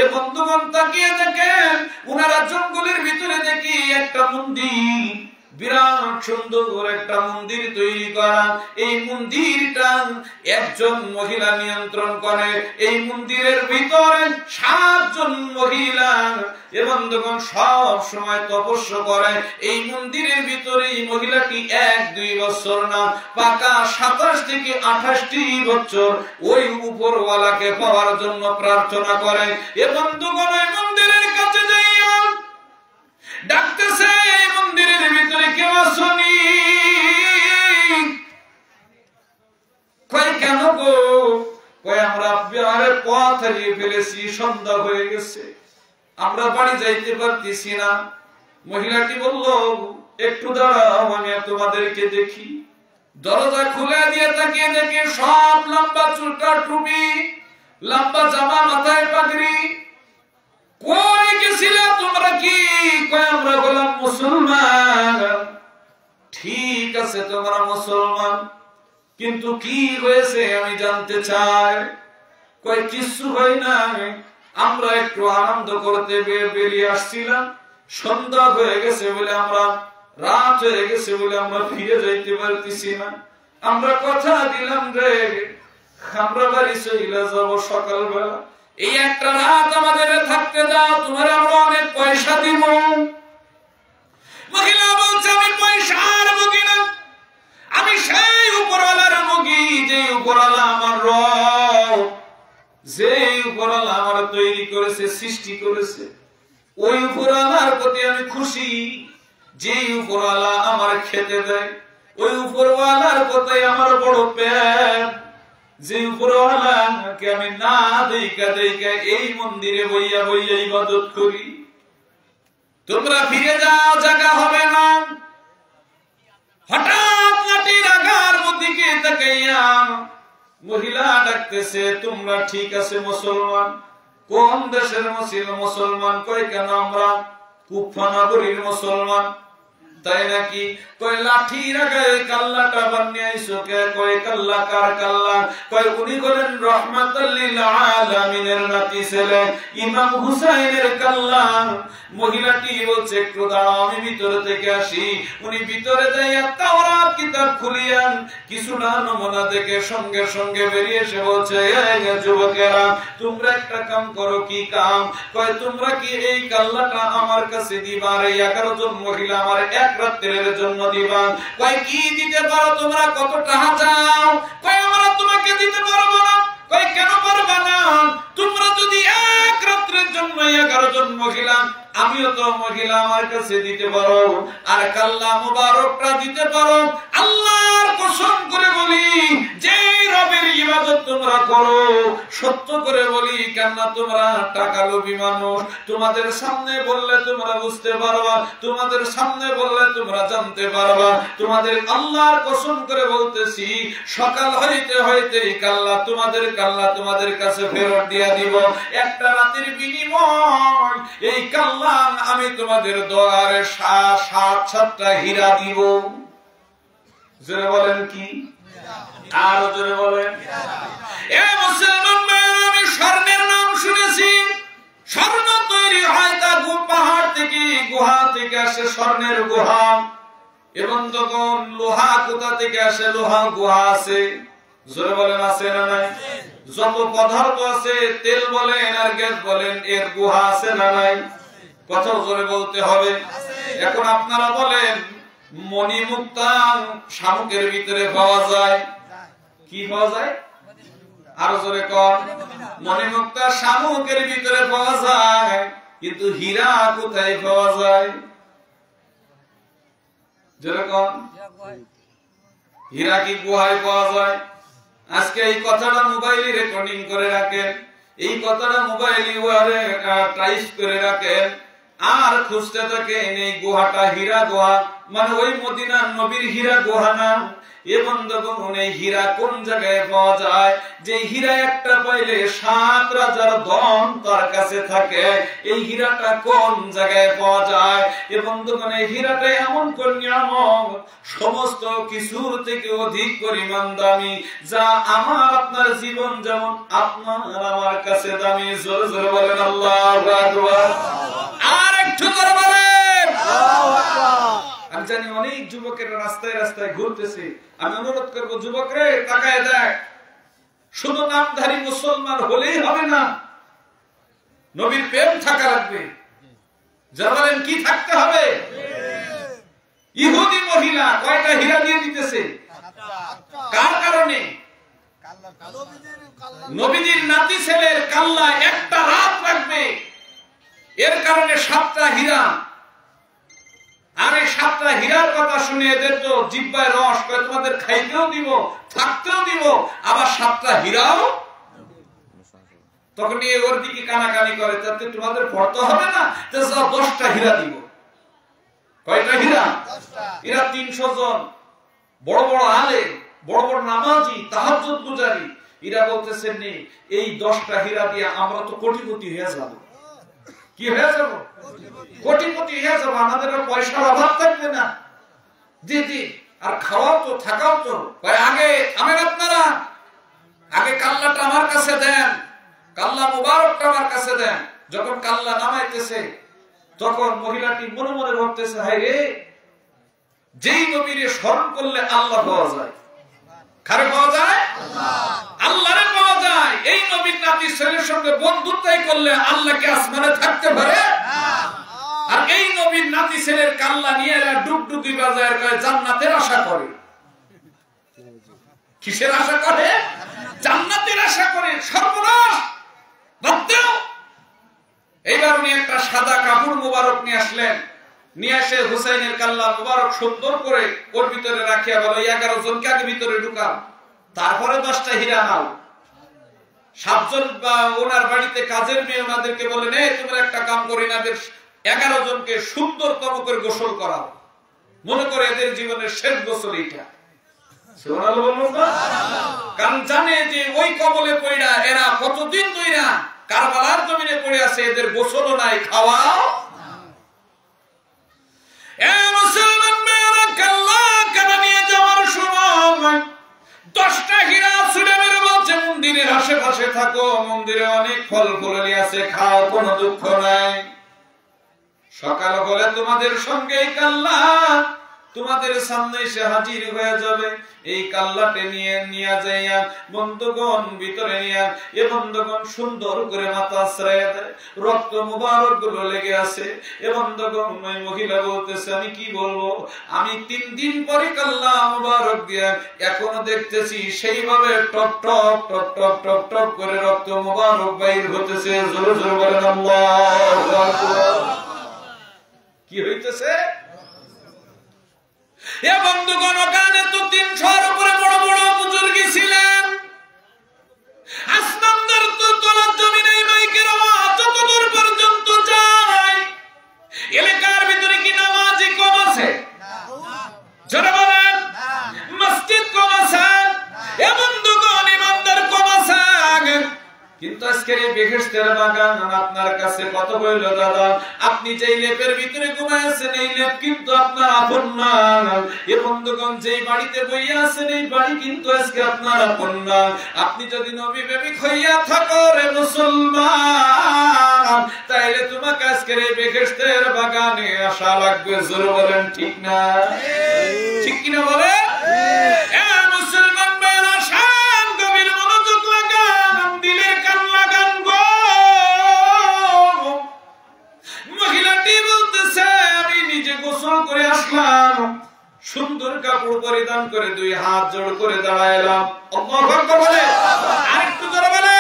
এ বন্ধুগণ তাকিয়ে দেখেন, ওনারা জঙ্গলের ভিতরে দেখি একটা মন্দির, বিরাট সুন্দর একটা মন্দির তৈরি করা। এই মন্দিরটা একজন মহিলা নিয়ন্ত্রণ করে। এই মন্দিরের ভিতরে 7 জন মহিলা এবং যখন সব সময় তপস্যা করে। এই মন্দিরের ভিতরে এই মহিলাটি 1-2 বছর না, পাকা 27 থেকে 28টি বছর ওই উপরওয়ালাকে পাওয়ার জন্য প্রার্থনা করে। এবং যখন ওই মন্দিরের কাছে যাইয়া ডাকতেছে, এই মন্দিরের ভিতরে কেউ আসনি? কই কেন গো? কই আমরা বিহারের পথ হারিয়ে ফেলেছি, সন্ধ্যা হয়ে গেছে, আমরা বাড়ি যাইতে পারতেছি না। মহিলাটি বলল, একটু দাঁড়াও, আমি তোমাদেরকে দেখি। দরজা খুলে দিয়ে তাকিয়ে দেখে সব লম্বা চুলটা টুপি, লম্বা জামা, মাথায় পাগড়ি। কই গেছিলে তোমরা? কি কই আমরা বললাম মুসলমান। ঠিক আছে তোমরা মুসলমান, কিন্তু কি হয়েছে আমি জানতে চাই। কই কিছু হয় না, আমরা একটু আনন্দ করতে বেরিয়ে আসছিলাম, সন্ধ্যা হয়ে গেছে বলে আমরা, রাত হয়ে গেছে বলে আমরা ফিরে যাইতে পারতেছি না। আমরা কথা দিলাম রে আমরা বাড়ি চলে যাব সকালবেলা, এই একটা রাত আমাদের থাকতে দাও, তোমার আমরা অনেক পয়সা দিব। মহিলা বলছে, আমি পয়সার মুখী না, আমি সেই উপরওয়ালার মুখী, যে উপরওয়ালা আমার রব, যে উপরওয়ালা আমার তৈরি করেছে, সৃষ্টি করেছে। ওই উপরওয়ালার প্রতি আমি খুশি, যে উপরওয়ালা আমার খেতে দেয়। ওই উপরওয়ালার প্রতি আমার বড় প্রেম, যে উপরওয়ালাকে আমি না দেখা দেখা এই মন্দিরে বইয়া বইয়া ইবাদত করি। তোমরা ফিরে যাও, জায়গা হবে না। হঠাৎ লাঠির আঘার দিকে তাকাইয়া মহিলা ডাকতেছে, তোমরা ঠিক আছে মুসলমান? কোন দেশের মুসলমান? কই কেন আমরা কুফা নগরীর মুসলমান। তাই নাকি? কয় লাঠির আগে কাল্লাটা বানিয়েছো কে? কয় কাল্লা কার কাল্লা? কয় উনি বলেন রাহমাতুল লিল আলামিনের নাতি ছেলে ইমাম হুসাইনের কাল্লা। মহিলাটি বলছে একটু দাঁড়াও, আমি ভিতরে থেকে আসি। উনি ভিতরে যাইয়া তাওরাত কিতাব খুলিয়ান কিছুটা নমুনা দেখে সঙ্গে সঙ্গে বেরিয়ে এসে বলছে, এই যুবকেরা তোমরা একটা কাম করো। কি কাম? কয় তোমরা কি এই কাল্লাটা আমার কাছে দিবা, আর এই 11 জন মহিলা আমার এক রাত্রের জন্য দিবা। কয় কি দিতে পারো তোমরা? কত টাকা চাও? কয় আমরা তোমাকে দিতে পারবো না। কয় কেন পারবা না? তোমরা যদি এক রাত্রের জন্য 11 জন মহিলা, আমিও তো মহিলা, আমার কাছে দিতে পারো আর কাল্লা মুবারকটা দিতে পারো। আল্লাহর কসম করে বলি, যে রবের ইবাদত তোমরা করো, সত্য করে বলি, কেননা তোমরা টাকা লোভী মানুষ। তোমাদের সামনে বললে তোমরা বুঝতে পারবা, তোমাদের সামনে বললে তোমরা জানতে পারবা। তোমাদের আল্লাহর কসম করে বলতেছি, সকাল হইতে হইতে কাল্লা তোমাদের কাছে ফেরত দিয়া দিব। একটা রাতের বিনিময় এই কাল্লা আমি তোমাদের দোয়ারে 7টা হীরা দিব। জোরে বলেন কি? আরো জোরে বলেন। এ মুসলমান ভাইরা, আমি স্বর্ণের নাম শুনেছি। স্বর্ণ তৈরি হয় তা পাহাড় থেকে, গুহা থেকে আসে স্বর্ণের গুহা। এবং তখন লোহা কোথা থেকে আসে? লোহা গুহা আছে। জোরে বলেন আছে না নাই? যত পদার্থ আছে, তেল বলেন আর গ্যাস বলেন, এর গুহা আছে না নাই? কথা জোরে বলতে হবে। এখন আপনারা বলেন, মণিমুক্তা শামুকের ভিতরে পাওয়া যায়। কি পাওয়া যায়? আরো জোরে কর। মণিমুক্তা শামুকের ভিতরে পাওয়া যায়, কিন্তু হীরা কোথায় পাওয়া যায়? জোরে কর। হীরা কি গুহায় পাওয়া যায়? আজকে এই কথাটা মোবাইলে রেকর্ডিং করে রাখেন, এই কথাটা মোবাইলে টাইপ করে রাখেন, আর খুঁজতে থাকেন এই গুহাটা হীরা গুহা, মানে ওই মদিনার নবীর হীরা গুহা না। এবং দেখুন এই হীরা কোন জায়গায় পাওয়া যায়? যে হীরা একটা পাইলে 7 রাজার ধন তার কাছে থাকে। এই হীরাটা কোন জায়গায় পাওয়া যায়? এবং দেখুন এই হীরাটা এমন কোন নিয়ামত, সমস্ত কিছুর থেকে অধিক পরিমাণ দামি, যা আমার আপনার জীবন যেমন আপনার আমার কাছে দামি। জোরে জোরে বলেন আল্লাহু আকবার। আর একটু করে বলেন আল্লাহু আকবার। আমি জানি অনেক যুবকের রাস্তায় রাস্তায় ঘুরতেছে। আমি অনুরোধ করবো, যুবক রে তাকায় দেখ, শুধু নামধারী মুসলমান হলেই হবে না, নবীর প্রেম থাকা লাগবে। যারা বলেন কি থাকতে হবে? ইহুদি মহিলা কয়টা হীরা দিয়ে দিতেছে? কার কারণে? নবীজির নাতি ছেলের কাল্লা একটা রাত লাগবে, এর কারণে 7টা হীরা। আর এই 7টা হীরার কথা শুনে এদের তো জিহ্বায় রস, তোমাদের খাইতেও দিব, থাকতেও দিব, আবার 7টা হীরাও। তখন ওর দিকে কানাকানি করে, তাতে তোমাদের পড়তে হবে না, 10টা হীরা দিব। কয়টা হীরা? এরা 300 জন বড় বড় আলেম, বড় বড় নামাজি, তাহাজ্জুদ গুজারি, এরা বলতেছেন এই 10টা হীরা দিয়ে আমরা তো কোটিপতি হয়ে যাব। কি হয়ে যাব? কোটিপতি হয়ে যাব, আমাদের পয়সার অভাব থাকবে না। দিদি আর খাওয়াও তো, থাকাও তো। আগে আপনারা আগে কাল্লাটা আমার কাছে দেন, কাল্লা মুবারকটা আমার কাছে দেন। যখন কাল্লা নামাইতেছে, তখন মহিলাটি মনে মনে ভাবতেছে, হায় রে, যেই নবীরে স্মরণ করলে আল্লাহ পাওয়া যায়। কারে পাওয়া যায়? আল্লাহরে পাওয়া যায়। এই নবীর নাতি ছেলের সঙ্গে বন্ধুত্বই করলে আল্লাহ কি আসমানে থাকতে পারে? আর এই নবীর নাতি ছেলের কাল্লা নিয়ে এরা ডুবডুবি বাজায় কয় জান্নাতের আশা করে। কিসের আশা করে? জান্নাতের আশা করে। সর্বনাশ! ভাবতেও এইবার উনি একটা সাদা কাপড় মুবারক নিয়ে আসলেন, নিয়ে এসে হুসাইনের কাল্লা মুবারক সুন্দর করে ওর ভিতরে রাখিয়া বলো, 11 জনকে আগে ভিতরে ঢুকাও, তারপরে 10টা হীরা নাও। 7 জন ওনার বাড়িতে কাজের মেয়ে, ওনাদেরকে বলেন, তোমরা একটা কাম করি না, 11 জনকে সুন্দরতম করে গোসল করাও, মনে করে এদের জীবনের শেষ গোসল এইটা। কারণ জানে যে ওই কবলে পড়া এরা কতদিন ধইরা কারবালার জমিনে পড়ে আছে, এদের গোসলও নাই, খাওয়াও। মুসলমান দেখি না সুলেমের বলছে মন্দিরের আশেপাশে থাকো, মন্দিরে অনেক ফল ফুলালি আছে, খাও, কোনো দুঃখ নাই। সকাল হলে তোমাদের সঙ্গে এই কাল্লা তোমাদের সামনে এসে হাজির হয়ে যাবে। এই কাল্লাটে নিয়ে যাইয়া বন্ধুগণ ভিতরে নিয়া এ বন্ধুগণ সুন্দর করে মাথা আশ্রয় দেয়, রক্ত মুবারক গুলো লেগে আছে। এ বন্ধুগণ ওই মহিলা বলতেছে আমি কি বলবো, আমি 3 দিন পরে কাল্লা মুবারক দিয়া এখনো দেখতেছি সেইভাবে top top top top top top করে রক্ত মুবারক বাইর হতেছে। জোরে জোরে বলেন আল্লাহু আকবার। কি হইতেছে? এ বন্ধুগণ ওখানে তো 300-র উপরে বড় বড় বুজুর্গি ছিলেন। আসমানদার তো তলার জমিনে মাইকের আওয়াজ যত দূর পর্যন্ত যায়। এলাকার ভিতরে কি নামাজি কম আছে? জোরে বলেন। মসজিদ কম আছে? এ বন্ধুগণ ইমানদার কম আছে? কিন্তু আজকের এই বেহেশতের বাগান আপনার কাছে কত বইল দাদা, আপনি যেই লেপের ভিতরে ঘুমাইছেন এই লেপ কিন্তু আপনার আপন না। এ বন্ধুগণ যেই বাড়িতে বইয়া আছেন এই বাড়ি কিন্তু আজকে আপনার আপন না। আপনি যদি নবী প্রেমিক হইয়া থাকো রে মুসলমান, তাইলে তোমাকে আজকের এই বেহেশতের বাগানে আসা লাগবে। জোরে বলেন ঠিক না? ঠিক কিনা বলে? এ মুসলমান ভাইরা শান গভীর মনোযোগ লাগান, দিলের কান লাগান গো। মহিলাটি বলতেছে আমি নিজে গোসল করে আসলাম, সুন্দর কাপড় পরিধান করে 2 হাত জোড় করে দাঁড়াইলাম। আল্লাহু আকবার বলে। আরেকটু জোরে বলে।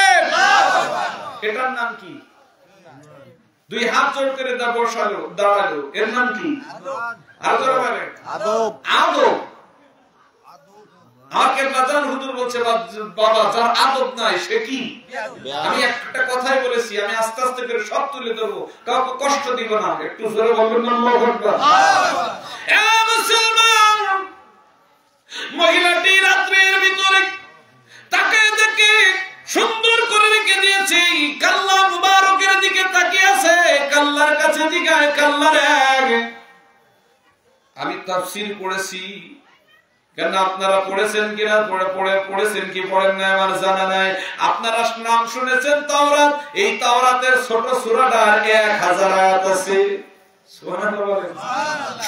এটার নাম কি? 2 হাত জোড় করে বসালো, দাঁড়ালো, এর নাম কি? আর জোরে বলে। আদব। আদব। আমাকে বাজান হুজুর বলছে বাবা যার আদব নাই সে কি? আমি একটা কথাই বলেছি, আমি আস্তে আস্তে করে সব তুলে ধরবো, কাউকে কষ্ট দিব না। একটু জোরে বলবেন আল্লাহু আকবার। এ মুসলমান, মহিলাটি রাত্রির ভিতরে তাকে দেখে সুন্দর করে রেখে দিয়েছে, কাল্লা মুবারকের দিকে তাকিয়ে আছে। কাল্লার কাছে জিগায় কাল্লার আমি তাফসীর পড়েছি, কেন আপনারা পড়েছেন কিনা, পড়েছেন কি পড়েন না আমার জানা নাই। আপনারা নাম শুনেছেন তাওরাত, এই তাওরাতের ছোট সূরাটার 1000 আয়াত আছে। সুবহানাল্লাহ বলেন।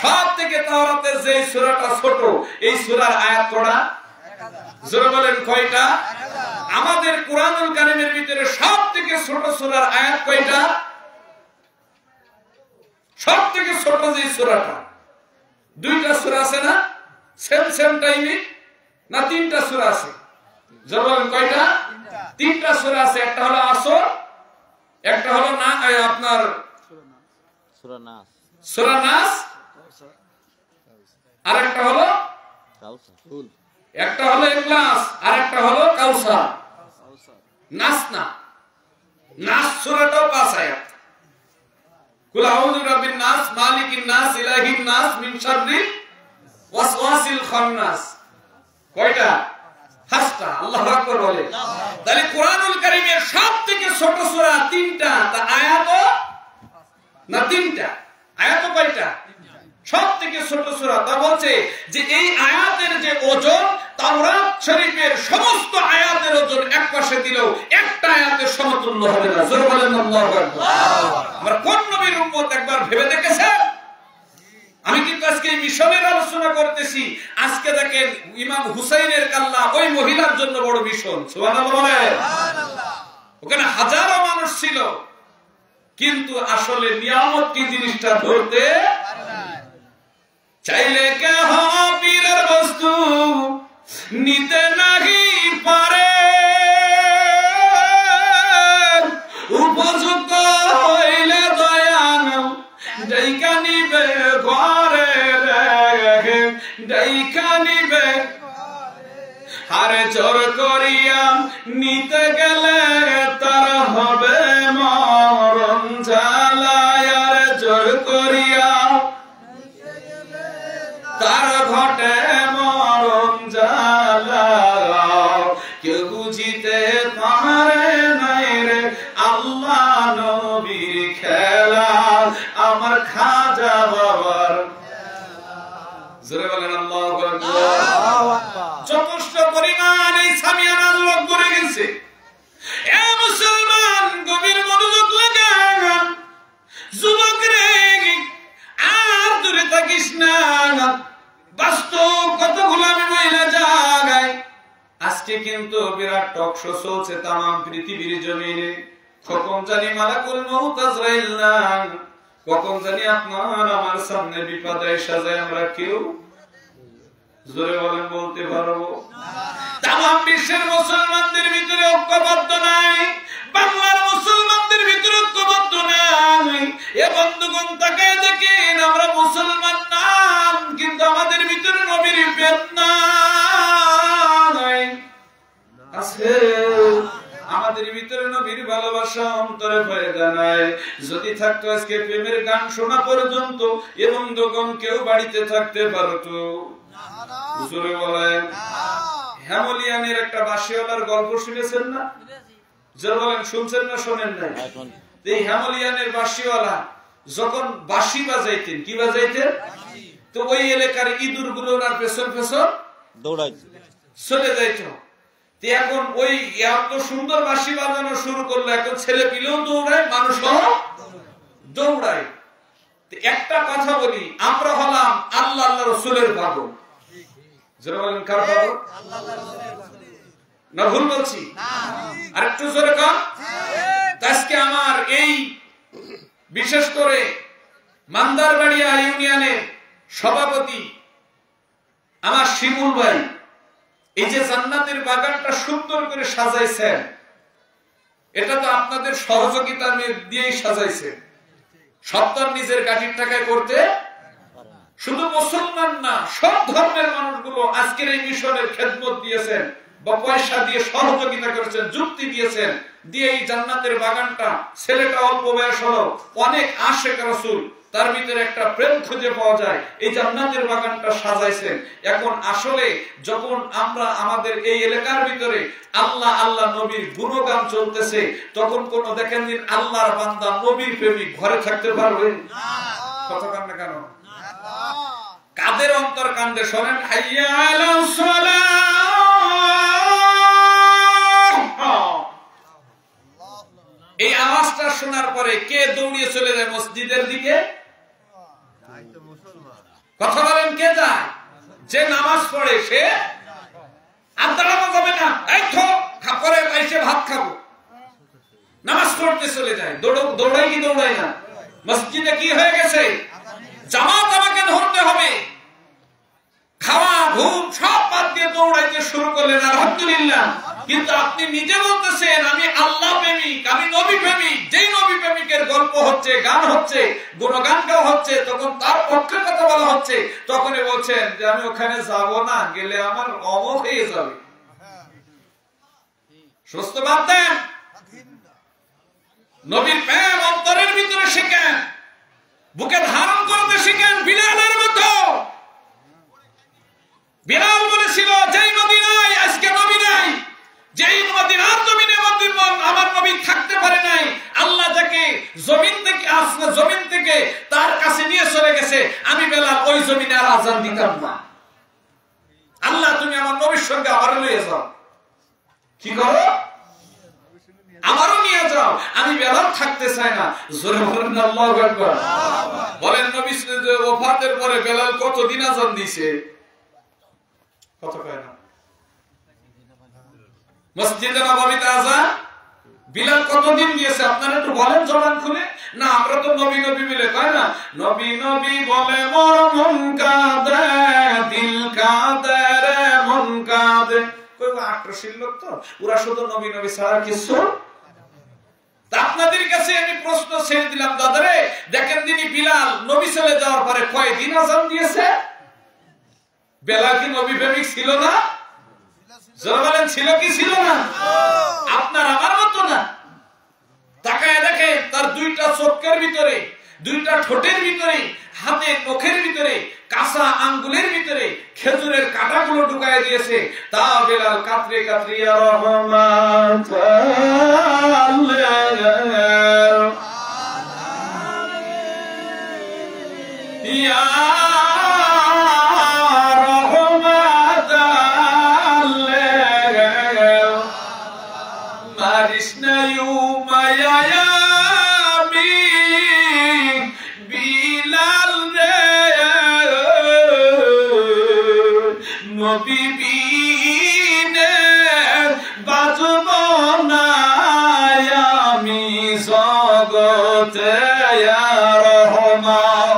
সব থেকে তাওরাতের যে সূরাটা ছোট এই সূরার আয়াত কয়টা? জোরে বলেন কয়টা? আমাদের কুরআনুল কারীমের ভিতরে সব থেকে ছোট সূরার আয়াত কয়টা? সব থেকে ছোট যে সূরাটা, 2টা সূরা আছে না সেম টাইমে, না 3টা সূরা আছে? জোরে বলেন কয়টা? 3টা সূরা আছে। একটা হলো আসর, একটা হলো না আপনার সূরা নাস, আর একটা হলো কাউসার, একটা হলো ইখলাস, আর একটা হলো কাউসার। নাস না, নাস সূরাটাও 5 আয়াত। কুল আউযু বিরাব্বিন নাস মালিকিন নাস ইলাহিন নাস মিন শাররি ওয়াসওয়াসিল খান্নাস। কয়টা? 5টা। আল্লাহু আকবার বলে। তাহলে কুরআনুল কারীমের সবথেকে ছোট সূরা 3টা, তা আয়াত না 3টা? আয়াত কয়টা? সবথেকে ছোট সূরা। তা বলছে যে এই আয়াতের যে ওজন তাওরাত শরীফের সমস্ত আয়াতের ওজন এক পাশে দিলেও একটা আয়াতের সমতুল্য হবে না। জোরে বলেন আল্লাহু আকবার। আমরা কোন নবীর উম্মত একবার ভেবে দেখেছেন? আমি কিন্তু আজকে এই মিশনের আলোচনা করতেছি। আজকে দেখেন ইমাম হুসাইনের কাল্লা ওই মহিলার জন্য বড় মিশন। সুবহানাল্লাহ বলেন। ওখানে হাজারো মানুষ ছিল, কিন্তু আসলে নিয়ামত কি জিনিসটা ধরতে চাইলে কেহ পীরের বস্তু নিতে নাহি পারে, উপযুক্ত হইলে দয়াল ডাইকা নিবে ঘরে রেখে, ডাইকা নিবে আরে জোর করিয়া নিতে গেলে তার হবে মরণ জ্বালায়, আর জোর করিয়া তার ঘটে মরণ জ্বালা। কেউ বুঝিতে পারে নাই রে আল্লাহ নবীর খেলা, আমার খাজা বাবার। জোরে বলেন আল্লাহু আকবার। যথেষ্ট পরিমাণ এই বক্স চলছে তামাম পৃথিবীর জমিনে, কখন জানি মালাকুল মউত আজরাইল না, কখন জানি আপনার আমার সামনে বিপদ এসে যায়, আমরা কেউ জোরে বলেন বলতে পারবো? তামাম বিশ্বের মুসলমানদের ভিতরে ঐক্যবদ্ধ নাই, বাংলার মুসলমানদের ভিতরে ঐক্যবদ্ধ নাই। এ বন্ধুগণ তাকায় দেখেন, আমরা মুসলমান নাম কিন্তু আমাদের ভিতরে নবীর প্রেম নাই আছে, আমাদের ভিতরে নবীর ভালোবাসা অন্তরে পয়দা নাই। যদি থাকতো আজকে প্রেমের গান শোনা পর্যন্ত এ বন্ধুগণ কেউ বাড়িতে থাকতে পারতো? জোরে বলেন। হেমলিয়ানের একটা বাঁশিওয়ালার গল্প শুনেছেন না? জোরে বলেন, শুনছেন না শোনেন নাই? এই হেমলিয়ানের বাঁশিওয়ালা যখন বাঁশি বাজাইতেন, কি বাজাইতেন, তো ওই এলাকার ইঁদুর গুলো ওনার পেছন পেছন চলে যাইত। এখন ওই এত সুন্দর বাঁশি বাজানো শুরু করলো, এখন ছেলে পিলেও দৌড়ায়, মানুষও দৌড়ায়। একটা কথা বলি, আমরা হলাম আল্লাহ আল্লাহ রসুলের পাগল। জোরে বলেন, কার পাগল? না ভুল বলছি? আরেকটু জোরে কর। আজকে আমার এই বিশেষ করে মান্দারবাড়িয়া ইউনিয়নের সভাপতি আমার শিমুল ভাই এই যে জান্নাতের বাগানটা সুন্দর করে সাজাইছেন, এটা তো আপনাদের সহযোগিতা দিয়েই সাজাইছে। সত্তর নিজের গাড়ির টাকায় করতে, শুধু মুসলমান না সব ধর্মের মানুষগুলো আজকের এই মিশনের খেদমত দিয়েছেন বা পয়সা দিয়ে সহযোগিতা করেছেন, যুক্তি দিয়েছেন, দিয়ে এই জান্নাতের বাগানটা, ছেলেটা অল্প বয়স হলো, অনেক আশেক রাসূল, তার ভিতরে একটা প্রেম খুঁজে পাওয়া যায়, এই জান্নাতের বাগানটা সাজাইছেন। এখন আসলে যখন আমরা আমাদের এই এলাকার ভিতরে আল্লাহ আল্লাহ নবীর গুণগান চলতেছে, তখন কোন দেখেন দিন আল্লাহর বান্দা নবীর প্রেমিক ঘরে থাকতে পারবে? কথা কান্না কেন? কাদের অন্তর কান্দে? শোনেন, হাইয়া আলাস সালাহ, এই আওয়াজটা শোনার পরে কে দৌড়িয়ে চলে যায় মসজিদের দিকে? কথা বলেন, কে যায়? যে নামাজ পড়ে সে আর দাঁড়ানো যাবে না, এই তো খাপরে এসে ভাত খাবো, নামাজ পড়তে চলে যায়। দৌড়াই কি দৌড়ায় না? মসজিদে কি হয়ে গেছে? জামাত আমাকে ধরতে হবে। খাওয়া ঘুম সব বাদ দিয়ে দৌড়াইতে শুরু করলেন, আলহামদুলিল্লাহ। কিন্তু আপনি নিজে বলতেছেন আমি আল্লাহ প্রেমিক, আমি নবী প্রেমিক। যেই নবী প্রেমিকের গল্প হচ্ছে, গান হচ্ছে, গুণগান গাওয়া হচ্ছে, তখন তার পক্ষে কথা বলা হচ্ছে, তখনই বলছেন যে আমি ওখানে যাব না, গেলে আমার অমর হয়ে যাবে। সুস্থ বাদ দেন, নবীর প্রেম অন্তরের ভিতরে শিখেন, বুকে ধারণ করতে শিখেন। বিলালের মতো বিলাল বলেছিল, যেই মদিনায় আজকে নবী নাই, যেই মদিনার জমিনে আমার নবী থাকতে পারে নাই, আল্লাহ যাকে জমিন থেকে তার কাছে নিয়ে চলে গেছে, আমি বেলাল ওই জমিনে আর আযান দিতাম না। আল্লাহ তুমি আমার নবীর সঙ্গে আবার নিয়ে যাও। কি করো? আমারও নিয়ে যাও, আমি বেলাল থাকতে চাই না। জোরে বলেন আল্লাহু আকবার। বলেন, নবী ওফাতের পরে বেলাল কতদিন আযান দিয়েছে? কত কয় না? মসজিদে নববীতে আযান বিলাল কতদিন দিয়েছে? আপনারা একটু বলেন জবান খুলে। না, আমরা তো নবী নবী মিলে কয় না, নবী নবী বলে মোর মন কাঁদে, দিল কাঁদে রে মন কাঁদে। কই আক্রোশীল লোক তো, ওরা শুধু নবী নবী ছাড়া কিছু। আপনাদের কাছে আমি প্রশ্ন ছেড়ে দিলাম, দাদারে দেখেন দিনই বিলাল নবী চলে যাওয়ার পরে কয়দিন আযান দিয়েছে? বেলাল কি নবী প্রেমিক ছিল না? জোরে ছিল কি ছিল না? আপনার আমার মতো না। তাকায় দেখেন, তার দুইটা চোখের ভিতরে, দুইটা ঠোঁটের ভিতরে, হাতের নখের ভিতরে, কাঁচা আঙ্গুলের ভিতরে খেজুরের কাঁটাগুলো ঢুকায় দিয়েছে। তা বেলাল কাতরে কাতরে ইয়া রহমান ইয়া বিবিনে বাজব জগতে ইয়া রহমান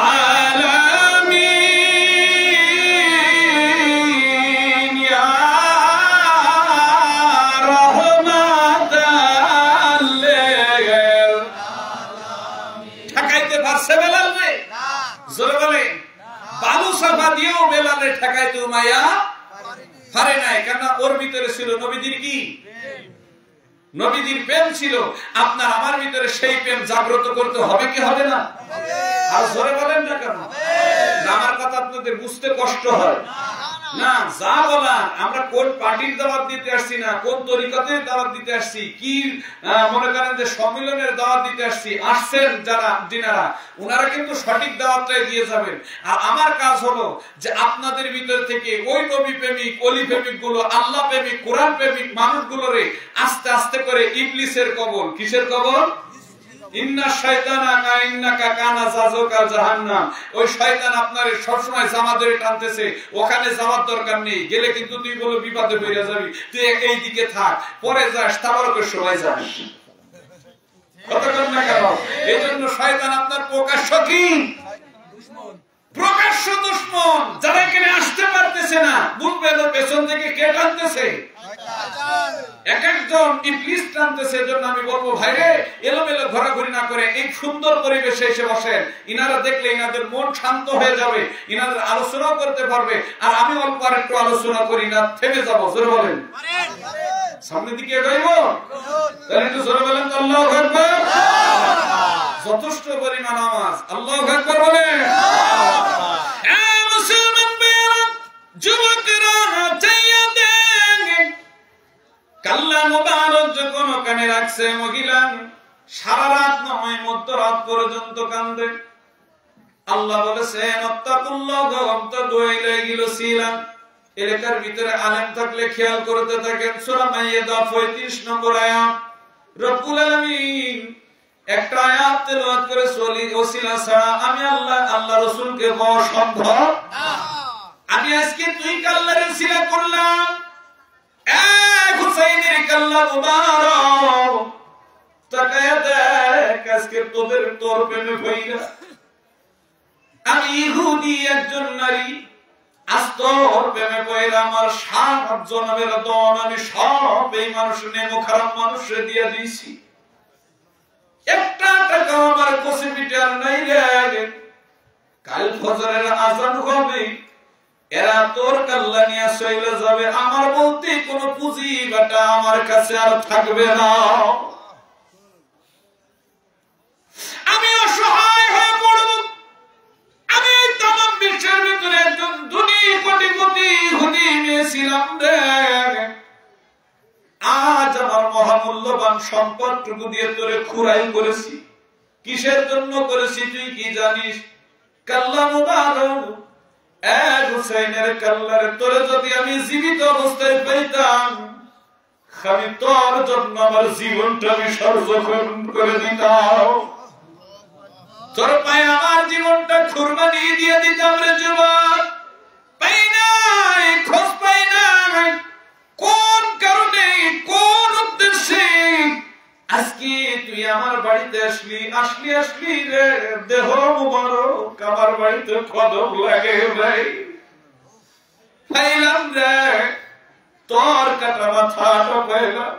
আলামিন ইয়া রহমাতাল লিল আলামিন। ঠকাইতে পারছে বেলাল রে? জোরে বলে। বালু সাফা দিয়েও বেলালে ঠকাইতে উমাইয়া পারে নাই, কেন ওর ভিতরে ছিল নবীজির কি? নবীজির প্রেম ছিল। আপনার আমার ভিতরে সেই প্রেম জাগ্রত করতে হবে কি হবে না? আর জোরে বলেন না কেন? আমার কথা আপনাদের বুঝতে কষ্ট হয় না? যা বলা, আমরা কোন পার্টির দাওয়াত দিতে আসছি না, কোন তরিকতের দাওয়াত দিতে আসছি, কি মনে করেন যে সম্মেলনের দাওয়াত দিতে আসছি, আসছেন যারা যিনারা, ওনারা কিন্তু সঠিক দাওয়াতটাই দিয়ে যাবেন। আর আমার কাজ হলো যে আপনাদের ভিতর থেকে ওই নবী প্রেমিক, অলি প্রেমিক গুলো, আল্লাহ প্রেমিক, কোরআন প্রেমিক মানুষগুলোরে আস্তে আস্তে করে ইবলিসের কবল, কিসের কবল? ইন্না শাইতানা কাইন্নাকা কানা জাযুকা জাহান্নাম। ওই শয়তান আপনারে সব সময় জামা ধরে টানতেছে, ওখানে যাওয়ার দরকার নেই, গেলে কিন্তু তুই বলে বিপদে পড়ে যাবি, তুই এই দিকে থাক, পরে যাস, তাবারকের সময় যাস। কথা কন না কেন? এইজন্য শয়তান আপনার প্রকাশ্য কি? প্রকাশ্য দুশমন। যারা এখানে আসতে পারতেছে না, বুঝবেন ওর পেছন থেকে কে টানতেছে? এক একজন ইবলিস টানতেছে। এজন্য আমি বলবো ভাইরে, এলোমেলো ঘোরাঘুরি না করে এই সুন্দর পরিবেশে এসে বসেন। ইনারা দেখলে ইনাদের মন শান্ত হয়ে যাবে, ইনাদের আলোচনাও করতে পারবে। আর আমি অল্প আর একটু আলোচনা করি না, থেমে যাবো। জোরে বলেন, সামনের দিকে এগোইব? তাহলে একটু জোরে বলেন তো আল্লাহু আকবার। যথেষ্ট পরিমাণ আওয়াজ আল্লাহু আকবার বলেন। মুসলমান ভাইরা, যুবকেরা, চাইয়া দেন কাল্লা মুবারক যখন কানে রাখছে মহিলা, সারা রাত নয় মধ্যরাত পর্যন্ত কান্দে। আল্লাহ বলেছেন আত্তাকুল্লাহ ওয়ামতাদু ইলাইহিল ওসিলা। এলাকার ভিতরে আলেম থাকলে খেয়াল করতে থাকেন। সূরা মাইদা 35 নম্বর আয়াত। রব্বুল আলামিন একটা আয়াত তেলাওয়াত করে চলি, ওসিলা ছাড়া আমি আল্লাহ রাসূলকে পাওয়া সম্ভব না। আমি আজকে তুই কাল্লার ওসিলা করলাম, হুসাইনের কাল্লা মুবারক, তাকায়া দেখ আজকে তোর প্রেমে পইরা আমি ইহুদি একজন নারী, আজ তোর প্রেমে পইরা আমার 7 জনমের দন আমি সব এই মানুষ নেমো খারাপ মানুষে দিয়ে দিয়েছি। একটা টাকা আমার কষে পিঠে আর নাই রে। কাল ফজরের আজান হবে, এরা তোর কাল্লা নিয়ে চলে যাবে। আমার বলতে কোনো পুঁজি বাটা আমার কাছে আর থাকবে না। আমি অসহায় হয়ে পড়ব। আমি তামাম বিশ্বের ভিতরে একজন ধনী কোটিপতি ইহুদি মেয়ে ছিলাম রে। আজ আমার মহামূল্যবান সম্পদটুকু দিয়ে তোরে খুরাই করেছি। কিসের জন্য করেছি তুই কি জানিস? কাল্লা মুবারক, হুসাইনের কাল্লারে তোরে যদি আমি জীবিত অবস্থায় পেতাম, আমি তোর জন্য আমার জীবনটা আমি সর্বক্ষণ করে দিতাম। তোর পায়ে আমার জীবনটা কুরবানি দিয়ে দিতাম রে যুবক। পাই নাই, খোঁজ পাই নাই, কোন কারণে, কোন উদ্দেশ্যে আজকে তুই আমার বাড়িতে আসলি রে। দেহ মুবারক আমার বাড়িতে কদম লাগে ভাই। পাইলাম রে তোর কাটা মাথাটা পাইলাম।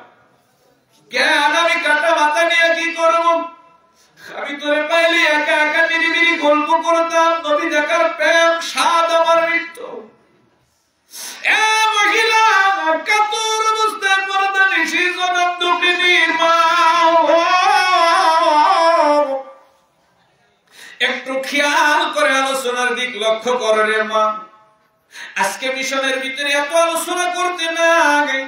কেন আমি কাটা মাথা নিয়ে কি করবো? আমি তোরে পাইলে একা একা নিরিবিলি গল্প করতাম। নবী দেখার প্রেম স্বাদ আমার মৃত্যু। এ মহিলা কাতর অবস্থায় মরদানি শিজনম দুঃখিনীর মা, একটু খেয়াল করে আলোচনার দিক লক্ষ্য করে রে মা। আজকে মিশনের ভিতরে এত আলোচনা করতে নাই,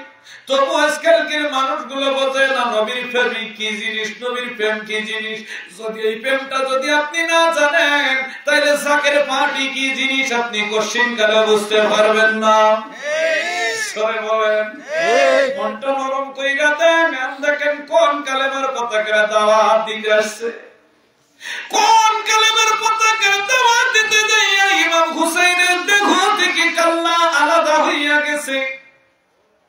তবু আজকালকের মানুষগুলো বোঝে না নবীর প্রেম কি জিনিস, নবীর প্রেম কি জিনিস। যদি এই প্রেমটা যদি আপনি না জানেন, তাহলে জাকের পার্টি কি জিনিস আপনি কোশ্চিন কালে বুঝতে পারবেন না। সরে বলেন, মনটা নরম কইরা দেন। দেখেন কোন কালেমার পতাকার দাওয়াত দিতে আসছে, কোন কালেমার পতাকার দাওয়াত দিতে যাইয়া ইমাম হুসাইনের দেহ থেকে কাল্লা আলাদা হইয়া গেছে।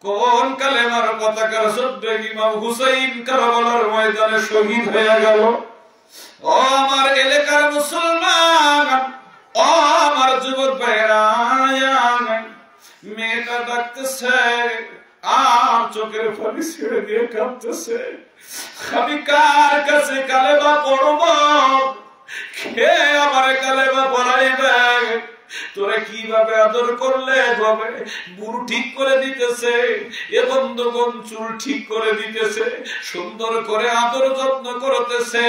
কোন কালেমার পতাকার শব্দে ইমাম হুসাইন কারবালার ময়দানে শহীদ হয়ে গেল। ও আমার এলাকার মুসলমান, ও আমার যুবক ভাইরা, মেয়েটা ডাকতেছে আর চোখের পানি ছেড়ে দিয়ে কাঁদতেছে, আমি কার কাছে কালেমা পড়ব, কে আমার কালেমা পড়াইবে, তোরা কিভাবে আদর করলে হবে। বুড়ো ঠিক করে দিতেছে, এ বন্ধুগণ চুল ঠিক করে দিতেছে, সুন্দর করে আদর যত্ন করতেছে,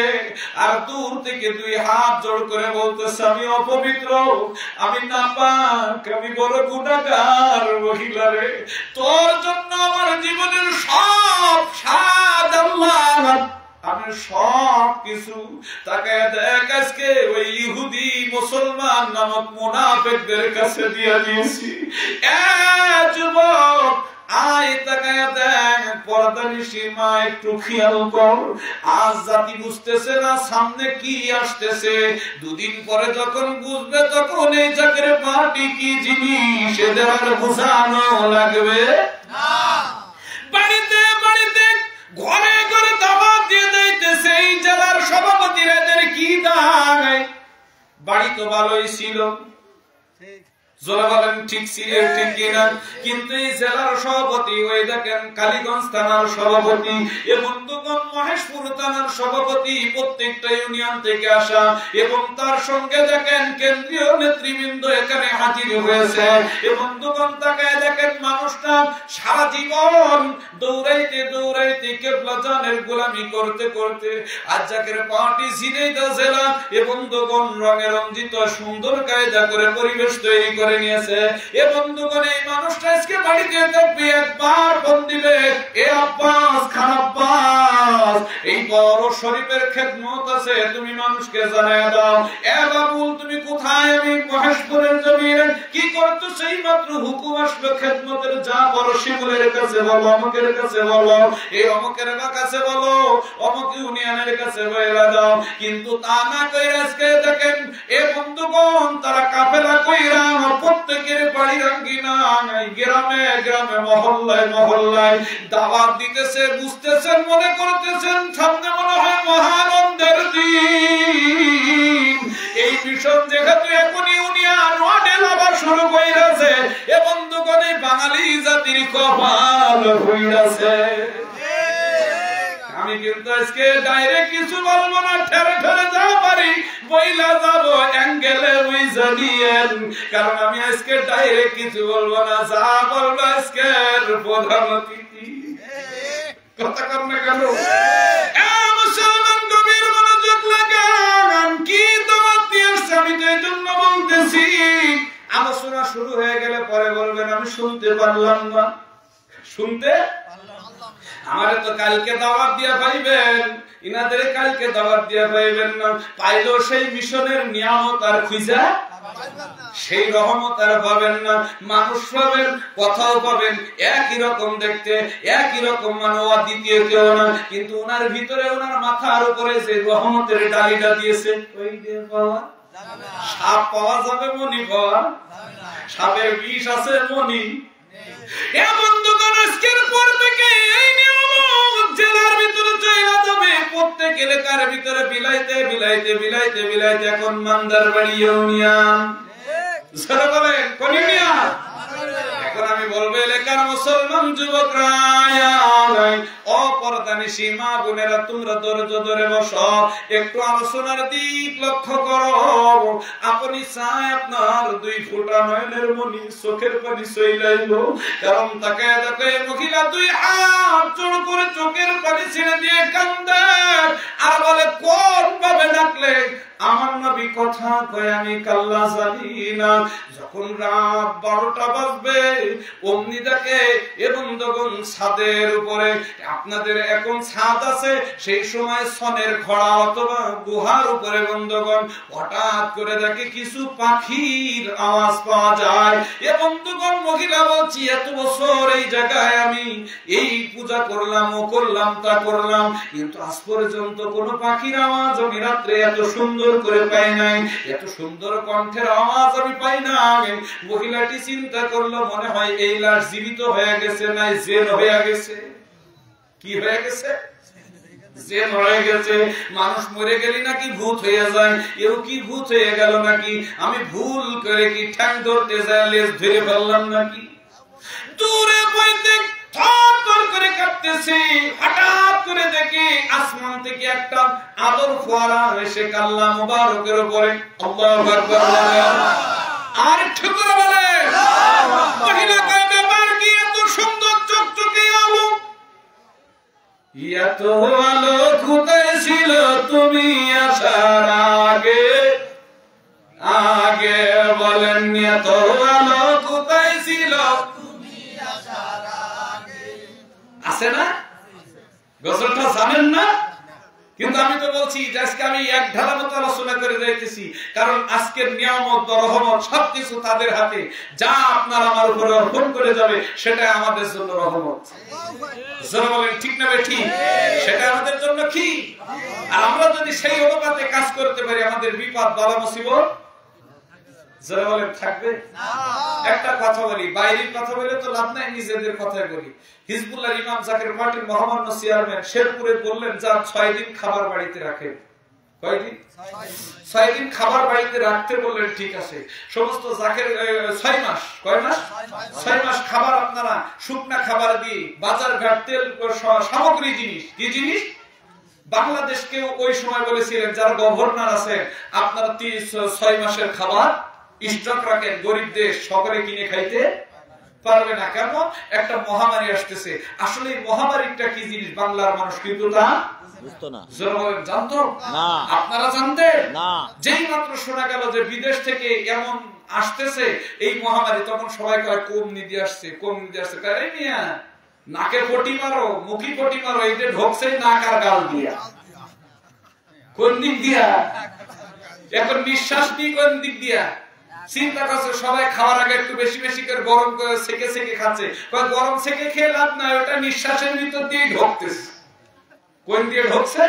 আর দূর থেকে দুই হাত জোড় করে বলতেছে, আমি অপবিত্র, আমি নাপাক, আমি বড় গুনাহগার মহিলা রে, তোর জন্য আমার জীবনের সব স্বাদ আল্লাহ আমি সব কিছু তাকায় দেখ আজকে ওই ইহুদি মুসলমান নামক মুনাফিকদের কাছে দিয়ে দিয়েছি। যুবক আয় তাকায় দেখ, পর্দানিশি মা একটু খেয়াল কর, আজ জাতি বুঝতেছে না সামনে কি আসতেছে, দুদিন পরে যখন বুঝবে তখন এই জাকের পার্টি কি জিনিস এদের আর বোঝানো লাগবে না। বাড়িতে বাড়িতে ঘরে ঘরে দাওয়াত দিয়ে দিতেছে এই জেলার সভাপতিরা, এদের কি দায়, বাড়ি তো ভালোই ছিল, জোরা বলেন ঠিক ছিল ঠিক কিনা, কিন্তু এই জেলার সভাপতি ওই দেখেন কালীগঞ্জ থানার সভাপতি, এ বন্ধুগণ মহেশপুর থানার সভাপতি, প্রত্যেকটা ইউনিয়ন থেকে আসা, এবং তার সঙ্গে দেখেন কেন্দ্রীয় নেতৃবৃন্দ এখানে হাজির হয়েছে। এ বন্ধুগণ তাকায় দেখেন মানুষটা সারা জীবন দৌড়াইতে দৌড়াইতে কেবলা জানের গোলামি করতে করতে আজ জাকের পার্টি ঝিনাইদহ জেলা এ বন্ধুগণ রঙে রঞ্জিত সুন্দর কায়দা করে পরিবেশ তৈরি করে নিয়েছে। এ বন্ধুগণ এই মানুষটা আজকে বাড়িতে থাকবে, একবার ফোন দিবে, এ আব্বাস খান আব্বাস, এই বড় শরীফের খেদমত আছে, তুমি মানুষকে জানায় দাও। এ বাবুল তুমি কোথায়, আমি মহেশপুরের জমিনে, কি করতো সেই মাত্র হুকুম আসলো খেদমতের, যা বড় শিমুলের কাছে বলো, অমুকের কাছে বলো, এই অমুকের কাছে বলো, অমুক ইউনিয়নের কাছে বলে দাও। কিন্তু তা না কইরা আজকে দেখেন এ বন্ধুগণ তারা কাফেলা কইরা প্রত্যেকের বাড়ির আঙ্গিনায় গ্রামে গ্রামে মহল্লায় মহল্লায় দাওয়াত দিতেছে। বুঝতেছেন, মনে করতেছেন সামনে মনে হয় মহানন্দের দিন, এই মিশন যেহেতু এখন ইউনিয়ন মডেল আবার শুরু কইরাছে, এ বন্ধুগণ এই বাঙালি জাতির কপাল হইরাছে। আমি কিন্তু আজকে ডাইরেক্ট কিছু বলবো না, ঠেরে ঠেরে যা পারি বইলা যাবো অ্যাঙ্গেলে বুঝা দিয়েন, কারণ আমি আজকে ডাইরেক্ট কিছু বলবো না, যা বলবো আজকের প্রধান অতিথি। কথা কর না কেন মুসলমান, গভীর মনোযোগ লাগান, কি দাওয়াত দিয়ে আসছে আমি তো এই জন্য বলতেছি। আলোচনা শুরু হয়ে গেলে পরে বলবেন আমি শুনতে পারলাম না, শুনতে আমারে তো কালকে দাওয়াত দিয়া পাইবেন, ইনাদের কালকে দাওয়াত দিয়া পাইবেন না, পাইলেও সেই মিশনের নিয়ামত আর খুঁজা সেই রহমত আর পাবেন না। মানুষ পাবেন, কথাও পাবেন একই রকম দেখতে, একই রকম মানে অদ্বিতীয় কেউ না, কিন্তু ওনার ভিতরে ওনার মাথার উপরে যে রহমতের ডালিটা দিয়েছে ওই দিয়ে পাওয়া সাপ পাওয়া যাবে, মনি পাওয়া সাপের বিষ আছে, মনি। এ বন্ধুগণ আজকের পর থেকে এই নিয়ম জেলার ভিতরে চলে যাবে, প্রত্যেক এলাকার ভিতরে বিলাইতে বিলাইতে বিলাইতে বিলাইতে এখন মান্দারবাড়ি ইউনিয়ন, সারা বলেন কোন ইউনিয়ন। এখন আমি বলবো এলাকার মুসলমান যুবকরা, অপরদানিশী মা বোনেরা, তোমরা ধৈর্য ধরে বসো, একটু আলোচনার দিক লক্ষ্য করো। আপনি চাই আপনার দুই ফোঁটা নয়নের মনি চোখের পানি চইলাইল, কারণ তাকে দেখে মহিলা দুই হাত জোড় করে চোখের পানি ছেড়ে দিয়ে কান্দে আর বলে কোন ভাবে ডাকলে আমার নবী কথা কয় আমি কাল্লা জানি না। যখন রাত 12টা বাজবে অমনি দেখে এবং তখন ছাদের উপরে, আপনাদের এখন ছাদ আছে, সেই সময় সনের খড়া অথবা গুহার উপরে বন্ধুগণ হঠাৎ করে দেখে কিছু পাখির আওয়াজ পাওয়া যায়। এ বন্ধুগণ মহিলা বলছি এত বছর এই জায়গায় আমি এই পূজা করলাম, ও করলাম, তা করলাম, কিন্তু আজ পর্যন্ত কোনো পাখির আওয়াজ আমি রাত্রে এত সুন্দর করে পাই নাই, এত সুন্দর কণ্ঠের আওয়াজ আমি পাই নাই। আগে মহিলাটি চিন্তা করলো, মনে হয় এই লাশ জীবিত হয়ে গেছে, নাই জেন হয়ে গেছে। কি হয়ে গেছে? জেন হয়ে গেছে। মানুষ মরে গেলি নাকি ভূত হয়ে যায়, এও কি ভূত হয়ে গেল নাকি? আমি ভুল করে কি ঠ্যাং ধরতে যায় লেজ ধরে ফেললাম নাকি? দূরে বইতে থর করে কাঁপতেছে। হঠাৎ করে দেখে আসমান থেকে একটা আদর ফোয়ারা এসে কাল্লা মুবারকের উপরে। আল্লাহু আকবার বলে, আর একটু করে বলে, মহিলা কয় ব্যাপার কি? এত সুন্দর চকচকে আলো, এত আলো কোথায় ছিল তুমি আসার আগে? আগে বলেন, এত আলো কোথায় ছিল তুমি আসার আগে? আছে না? গজলটা জানেন না? কিন্তু আমি তো বলছি যে আজকে আমি এক ঢালা মতো আলোচনা করে যাইতেছি, কারণ আজকের নিয়ামত রহমত সবকিছু তাদের হাতে। যা আপনার আমার উপরে অর্পণ করে যাবে সেটা আমাদের জন্য রহমত। যারা বলেন ঠিক না ঠিক, সেটা আমাদের জন্য কি? আর আমরা যদি সেই অনুপাতে কাজ করতে পারি, আমাদের বিপদ বালা মুসিবত যারা বলেন থাকবে। একটা কথা বলি, বাইরের কথা বলে তো লাভ নাই, নিজেদের কথাই বলি। হিজবুল্লাহ ইমাম জাকির পার্টির মহামান্য চেয়ারম্যান শেরপুরে বললেন, যা 6 দিন খাবার বাড়িতে রাখেন। কয়দিন? 6 দিন খাবার বাড়িতে রাখতে বললেন, ঠিক আছে। সমস্ত জাকির 6 মাস, কয় মাস? 6 মাস খাবার আপনারা শুকনা খাবার দিয়ে বাজার ঘাট তেল সামগ্রী জিনিস, কি জিনিস? বাংলাদেশকে ওই সময় বলেছিলেন যারা গভর্নর আছে, আপনারা 6 মাসের খাবার স্টক রাখেন, গরিব দেশ সকলে কিনে খাইতে পারবে না। কেন? একটা মহামারী আসতেছে। আসলে এই মহামারীটা কি জিনিস বাংলার মানুষ কিন্তু তা বুঝতো না। জানতো না? আপনারা জানতেন না? যেই মাত্র শোনা গেল যে বিদেশ থেকে এমন আসতেছে এই মহামারী, তখন সবাই কয় কোন নিধি আসছে, কোন নিধি আসছে। কারে মিয়া নাকে পটি মারো, মুখি পটি মারো, এই যে ঢোকছে নাক আর গাল দিয়া। কোন দিক দিয়া? এখন নিঃশ্বাস নিয়ে কোন দিক দিয়া? চিন্তা করছে সবাই খাওয়ার আগে একটু বেশি বেশি করে গরম করে সেকে সেকে খাচ্ছে। গরম সেকে খেয়ে লাভ নাই, ওটা নিঃশ্বাসের ভিতর দিয়ে ঢুকতেছে। কোন দিয়ে ঢুকছে?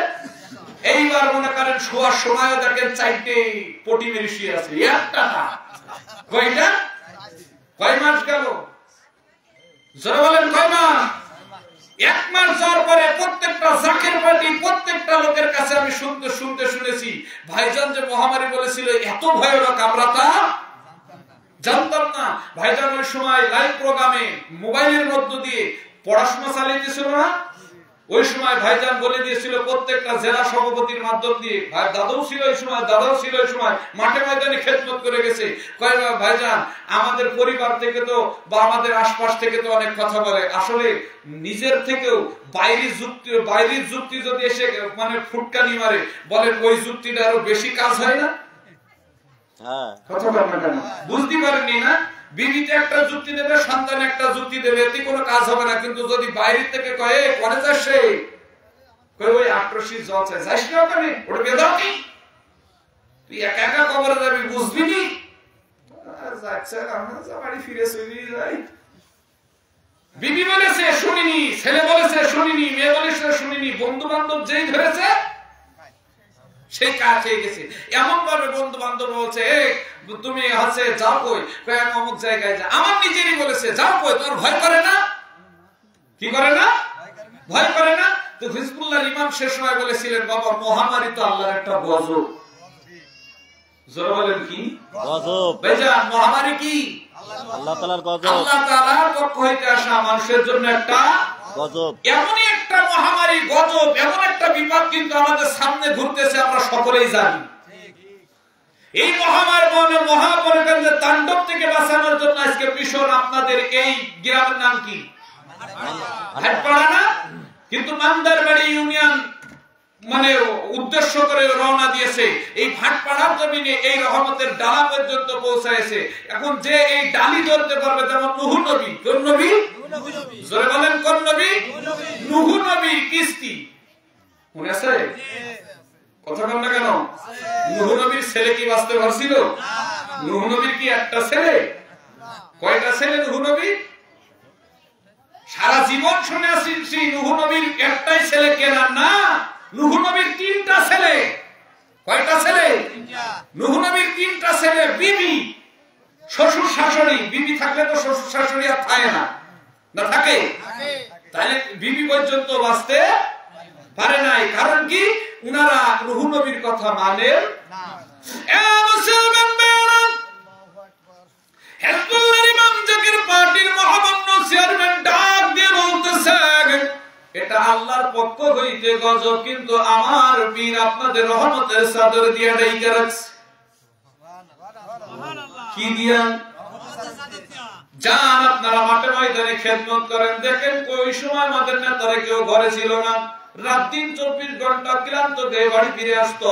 এইবার মনে করেন শোয়ার সময় দেখেন 4টে পটি মেরে শুয়ে আছে, একটা না। কয়টা? কয় মাস গেল? যারা বলেন কয় মাস? 1 মাস যাওয়ার পরে প্রত্যেকটা জাকির পার্টি প্রত্যেকটা লোকের কাছে আমি শুনতে শুনেছি, ভাইজান যে মহামারী বলেছিল এত ভয়ানক আমরা তা জানতাম না। ভাইজান ওই সময় লাইভ প্রোগ্রামে মোবাইলের মধ্য দিয়ে পড়াশোনা চালিয়েছিল না? ওই সময় ভাইজান বলে দিয়েছিল প্রত্যেকটা জেলা সভাপতির মাধ্যম দিয়ে। ভাই দাদাও ছিল ওই সময়, দাদাও ছিল ওই সময়, মাঠে ময়দানে খেদমত করে গেছে। কয় ভাইজান আমাদের পরিবার থেকে তো বা আমাদের আশপাশ থেকে তো অনেক কথা বলে, আসলে নিজের থেকেও বাইরের যুক্তি যদি এসে মানে ফুটকানি মারে, বলেন ওই যুক্তিটা আরো বেশি কাজ হয় না? কথা বলেন না, বুঝতে পারেননি না? বিবিতে একটা যুক্তি দেবে, সন্তান একটা যুক্তি দেবে, এতে কোনো কাজ হবে না। কিন্তু যদি বাইরে থেকে কয়ে করে যাচ্ছে, ওই আক্রোশী জল চাই যাইস না, ওখানে ওটা বেদাও কি, তুই একা একা কবরে যাবি, বুঝবি নি? বাড়ি ফিরে চলে যাই। বিবি বলেছে শুনিনি, ছেলে বলেছে শুনিনি, মেয়ে বলেছে শুনিনি, বন্ধু বান্ধব যেই ধরেছে সেই কাজ হয়ে গেছে। এমন ভাবে বন্ধু বান্ধব বলছে তুমি আছে যাও কই, আমি অমুক জায়গায় যা, আমার নিজেরই বলেছে যাও কই, তোমার ভয় করে না? কি করে না? ভয় করে না? তো হিজবুল্লাহ ইমাম শেষ সময় বলেছিলেন, বাবা মহামারী তো আল্লাহর একটা গজব। জোরে বলেন কি গজব? ভাইজান মহামারী কি? আল্লাহ তাআলার গজব। আল্লাহ তাআলার পক্ষ হইতে আসা মানুষের জন্য একটা গজব। এমনই একটা মহামারী গজব, এমন একটা বিপদ কিন্তু আমাদের সামনে ঘুরতেছে, আমরা সকলেই জানি। এই মহামারীর তাণ্ডব থেকে বাঁচানোর জন্য আজকে মিশন আপনাদের এই গ্রামের নাম কি? হাটপাড়া না? কিন্তু মান্দারবাড়ি ইউনিয়ন মানে উদ্দেশ্য করে রওনা দিয়েছে। এই ভাটপাড়ার জমিনে এই রহমতের ডালা পর্যন্ত পৌঁছায়ছে। এখন যে এই ডালি ধরতে পারবে, যেমন নূহ নবী। কোন নবী? জোরে বলেন কোন নবী? নূহ নবী কিস্তি মনে আছে? কথা বল না কেন? নূহ নবীর ছেলে কি বাঁচতে পারছিল? নূহ নবীর কি একটা ছেলে? কয়টা ছেলে নূহ নবী? সারা জীবন শুনে আসছি নূহ নবীর একটাই ছেলে কেনার না, নূহ নবীর 3টা ছেলে। কয়টা ছেলে? নূহ নবীর 3টা ছেলে। বিবি শ্বশুর শাশুড়ি বিবি থাকলে তো শ্বশুর শাশুড়ি আর থাকে না, না থাকে? তাহলে বিবি পর্যন্ত বাঁচতে পারে নাই, কারণ কি উনারা রুহুল নবীর কথা মানেন না। মুসলমান ভাইরা, হিজবুল্লাহর ইমাম জাকির পার্টির মহামান্য চেয়ারম্যান ডাক দিয়ে বলতেছেন, এটা আল্লাহর পক্ষ হইতে গজব, কিন্তু আমার পীর আপনাদের রহমতের চাদর দিয়ে ঢেকে রাখছে। কি দিয়া? যান আপনারা মাঠে ময়দানে খেদমত করেন। দেখেন ওই সময় আমাদের নেতারা কেউ ঘরে ছিল না, রাত দিন 24 ঘন্টা ক্লান্ত হয়ে বাড়ি ফিরে আসতো,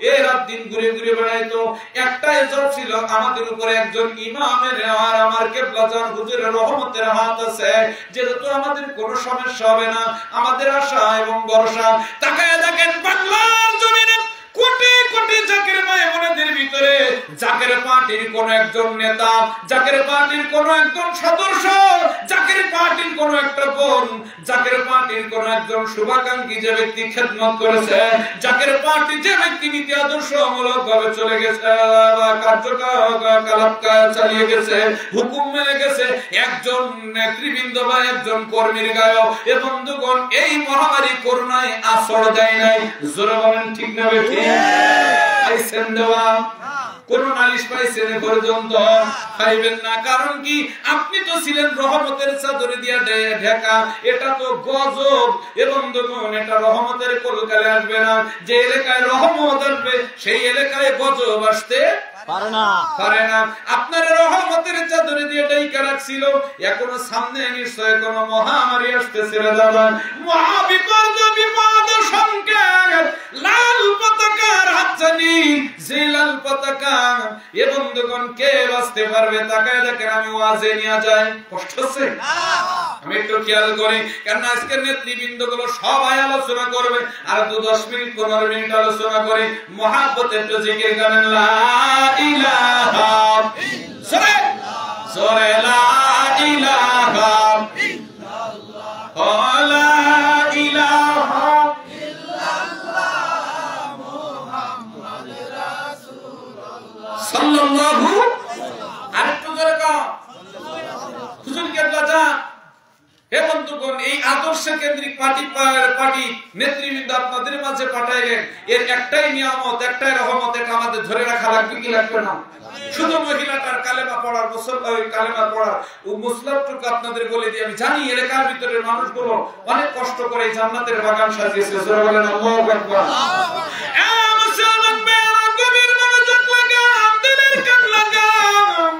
এই রাত দিন ঘুরে ঘুরে বেড়াইতো। একটাই জব ছিল, আমাদের উপরে একজন ইমামের আর আমার কেবলাজান হুজুরের রহমতের হাত আছে, যেহেতু আমাদের কোনো সমস্যা হবে না, আমাদের আশা এবং ভরসা। তাকায় দেখেন বাংলার জমিনে কোটি কোটি জাকের মায়ের ভিতরে জাকের পার্টির কোন একজন নেতা, জাকের পার্টির কোন একজন সদস্য, জাকের পার্টির কোন একটা বোন, জাকের পার্টির কোন একজন শুভাকাঙ্ক্ষী যে ব্যক্তি খেদমত করেছে, জাকের পার্টি যে ব্যক্তি নীতি আদর্শমূলক ভাবে চলে গেছে, কার্যকলাপ চালিয়ে গেছে, হুকুম মেনে গেছে, একজন নেতৃবৃন্দ বা একজন কর্মীর গায়ে এ বন্ধুগণ এই মহামারী করোনায় আশ্রয় দেয় নাই। জোরে বলেন ঠিক না বেঠিক? পাইছেন দেওয়া কোন নালিশ পাইছেন পর্যন্ত পাইবেন না। কারণ কি আপনি তো ছিলেন রহমতের চাদরে দিয়া ঢাকা, এটা তো গজব এবং দেখুন এটা রহমতের কলকালে আসবে না। যে এলাকায় রহমত আসবে সেই এলাকায় গজব আসতে পারে না। আপনার রহমতের চাদরে দিয়ে ঢাকা রাখছিল, এখনো সামনে নিশ্চয় কোন মহামারী আসতেছে রে দাদা, মহাবিপদ বিপদ সংকেত, লাল পতাকার হাতছানি, যে লাল পতাকা এ বন্ধুগণ কে বাঁচতে পারবে? তাকায় দেখেন আমি ওয়াজে নিয়ে যাই, কষ্ট হচ্ছে? আমি একটু খেয়াল করি, কারণ আজকের নেতৃবৃন্দ গুলো সবাই আলোচনা করবে, আর 10 মিনিট 15 মিনিট আলোচনা করে মহাব্বতের তো জিকির করেন লা ইলাহা জোরে লা ইলাহা ইল্লাল্লাহ লা ইলাহা ইল্লাল্লাহ মুহাম্মাদুর রাসূলুল্লাহ সাল্লাল্লাহু আরেকটু জোরে কও হুজুর কেবলা যা। হে বন্ধুগণ, এই আদর্শ কেন্দ্রিক পার্টি নেতৃবৃন্দ আপনাদের মাঝে পাঠাইলেন, এর একটাই নিয়ামত, একটাই রহমত, এটা আমাদের ধরে রাখা লাগবে কি লাগবে না? শুধু মহিলাটার কালেমা পড়ার কালেমা পড়ার ও মুসলামটুকু আপনাদের বলে দিই, আমি জানি এলাকার ভিতরের মানুষগুলো অনেক কষ্ট করে জান্নাতের বাগান সাজিয়েছে। জোরে বলেন আল্লাহু আকবার। মুসলমান ভাইরা গভীর মনোযোগ লাগান, দিলের কান লাগান।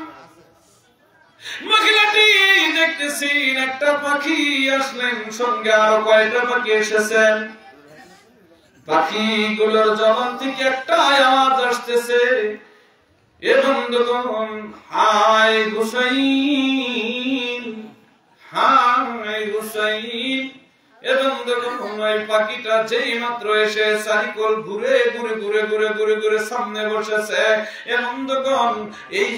মহিলাটি দেখতেছেন একটা পাখি আসলেন, সঙ্গে আরো কয়টা পাখি এসেছেন। পাখিগুলোর জবান থেকে একটা আওয়াজ আসতেছে, এ বন্ধুগণ হায় হুসাইন, হায় হুসাইন। এ বন্ধুগণ ওই পাখিটা যেই মাত্র এসে সাইকেল ঘুরে ঘুরে ঘুরে ঘুরে ঘুরে ঘুরে সামনে বসেছে। এ বন্ধুগণ এই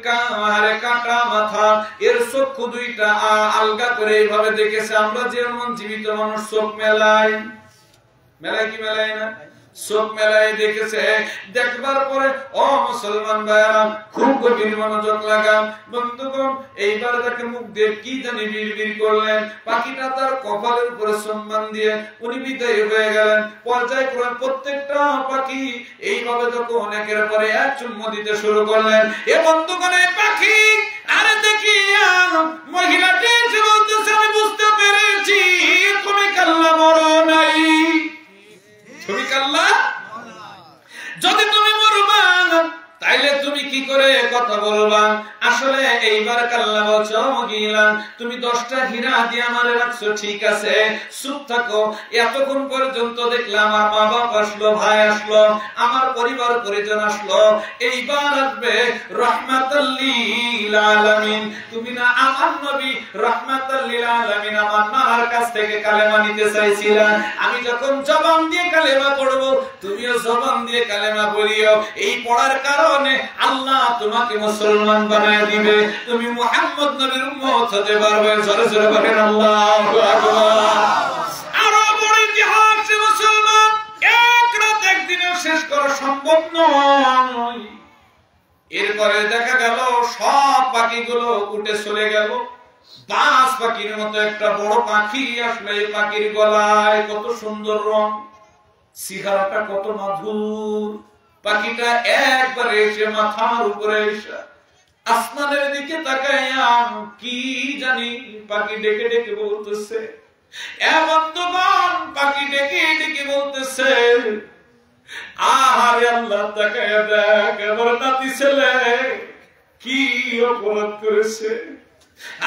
কারে কাটা মাথা, এর চক্ষু দুইটা আলগা করে এইভাবে দেখেছে। আমরা যেমন জীবিত মানুষ চোখ মেলাই কি মেলাই না, চোখ মেলাই দেখেছে। দেখবার পরে ও মুসলমান ভাইরা খুব গভীর মনোযোগ লাগান বন্ধুগণ, এইবার তাকে মুখ দিয়ে কি জানি বিড়বিড় করলেন। পাখিটা তার কপালের উপরে সম্মান দিয়ে উনি বিদায় হয়ে গেলেন। পর্যায়ক্রমে প্রত্যেকটা পাখি এইভাবে যখন একের পরে এক চুম্বন দিতে শুরু করলেন। এ বন্ধুগণ এই পাখি আরে দেখি মহিলাটি বলতেছে, আমি বুঝতে পেরেছি তুমি কাল্লা মরো নাই, তুমি কাল্লা, যদি তুমি মরবা তাইলে তুমি কি করে কথা বলবা? আসলে এইবার কাল্লা বলছো মহিলা, তুমি 10টা হীরা দিয়ে আমারে রাখছো, ঠিক আছে চুপ থাকো। এতক্ষণ পর্যন্ত দেখলাম আমার মা বাপ আসলো, ভাই আসলো, আমার পরিবার পরিজন আসলো, এইবার আসবে রাহমাতাল লিল আলামিন। তুমি না আমার নবী রাহমাতাল লিল আলামিন আমার মার কাছ থেকে কালেমা নিতে চাইছিলা, আমি যখন জবান দিয়ে কালেমা পড়বো তুমিও জবান দিয়ে কালেমা পড়িও। এই পড়ার কারণে আল্লাহ তোমাকে মুসলমান বানায় দিবে, তুমি মুহাম্মদ নবীর উম্মত হতে পারবে। জোরে জোরে বলেন আল্লাহু আকবার। আরো বড় ইতিহাস মুসলমান, এক রাত একদিনে শেষ করা সম্ভব নয়। এরপরে দেখা গেল সব পাখিগুলো উঠে চলে গেল। বাজ পাখির মতো একটা বড় পাখি আসলে, এই পাখির গলায় কত সুন্দর রং, চেহারাটা কত মধুর। পাখিটা একবারে এসে মাথার উপরে এসে আসমানের দিকে তাকাইয়া কি জানি পাখি ডেকে ডেকে বলতেছে, এ বন্ধুগণ, পাখি ডেকে ডেকে বলতেছে, আহারে আল্লাহ তাকাইয়া দেখ, আমার নাতি ছেলে কি অপরাধ করেছে।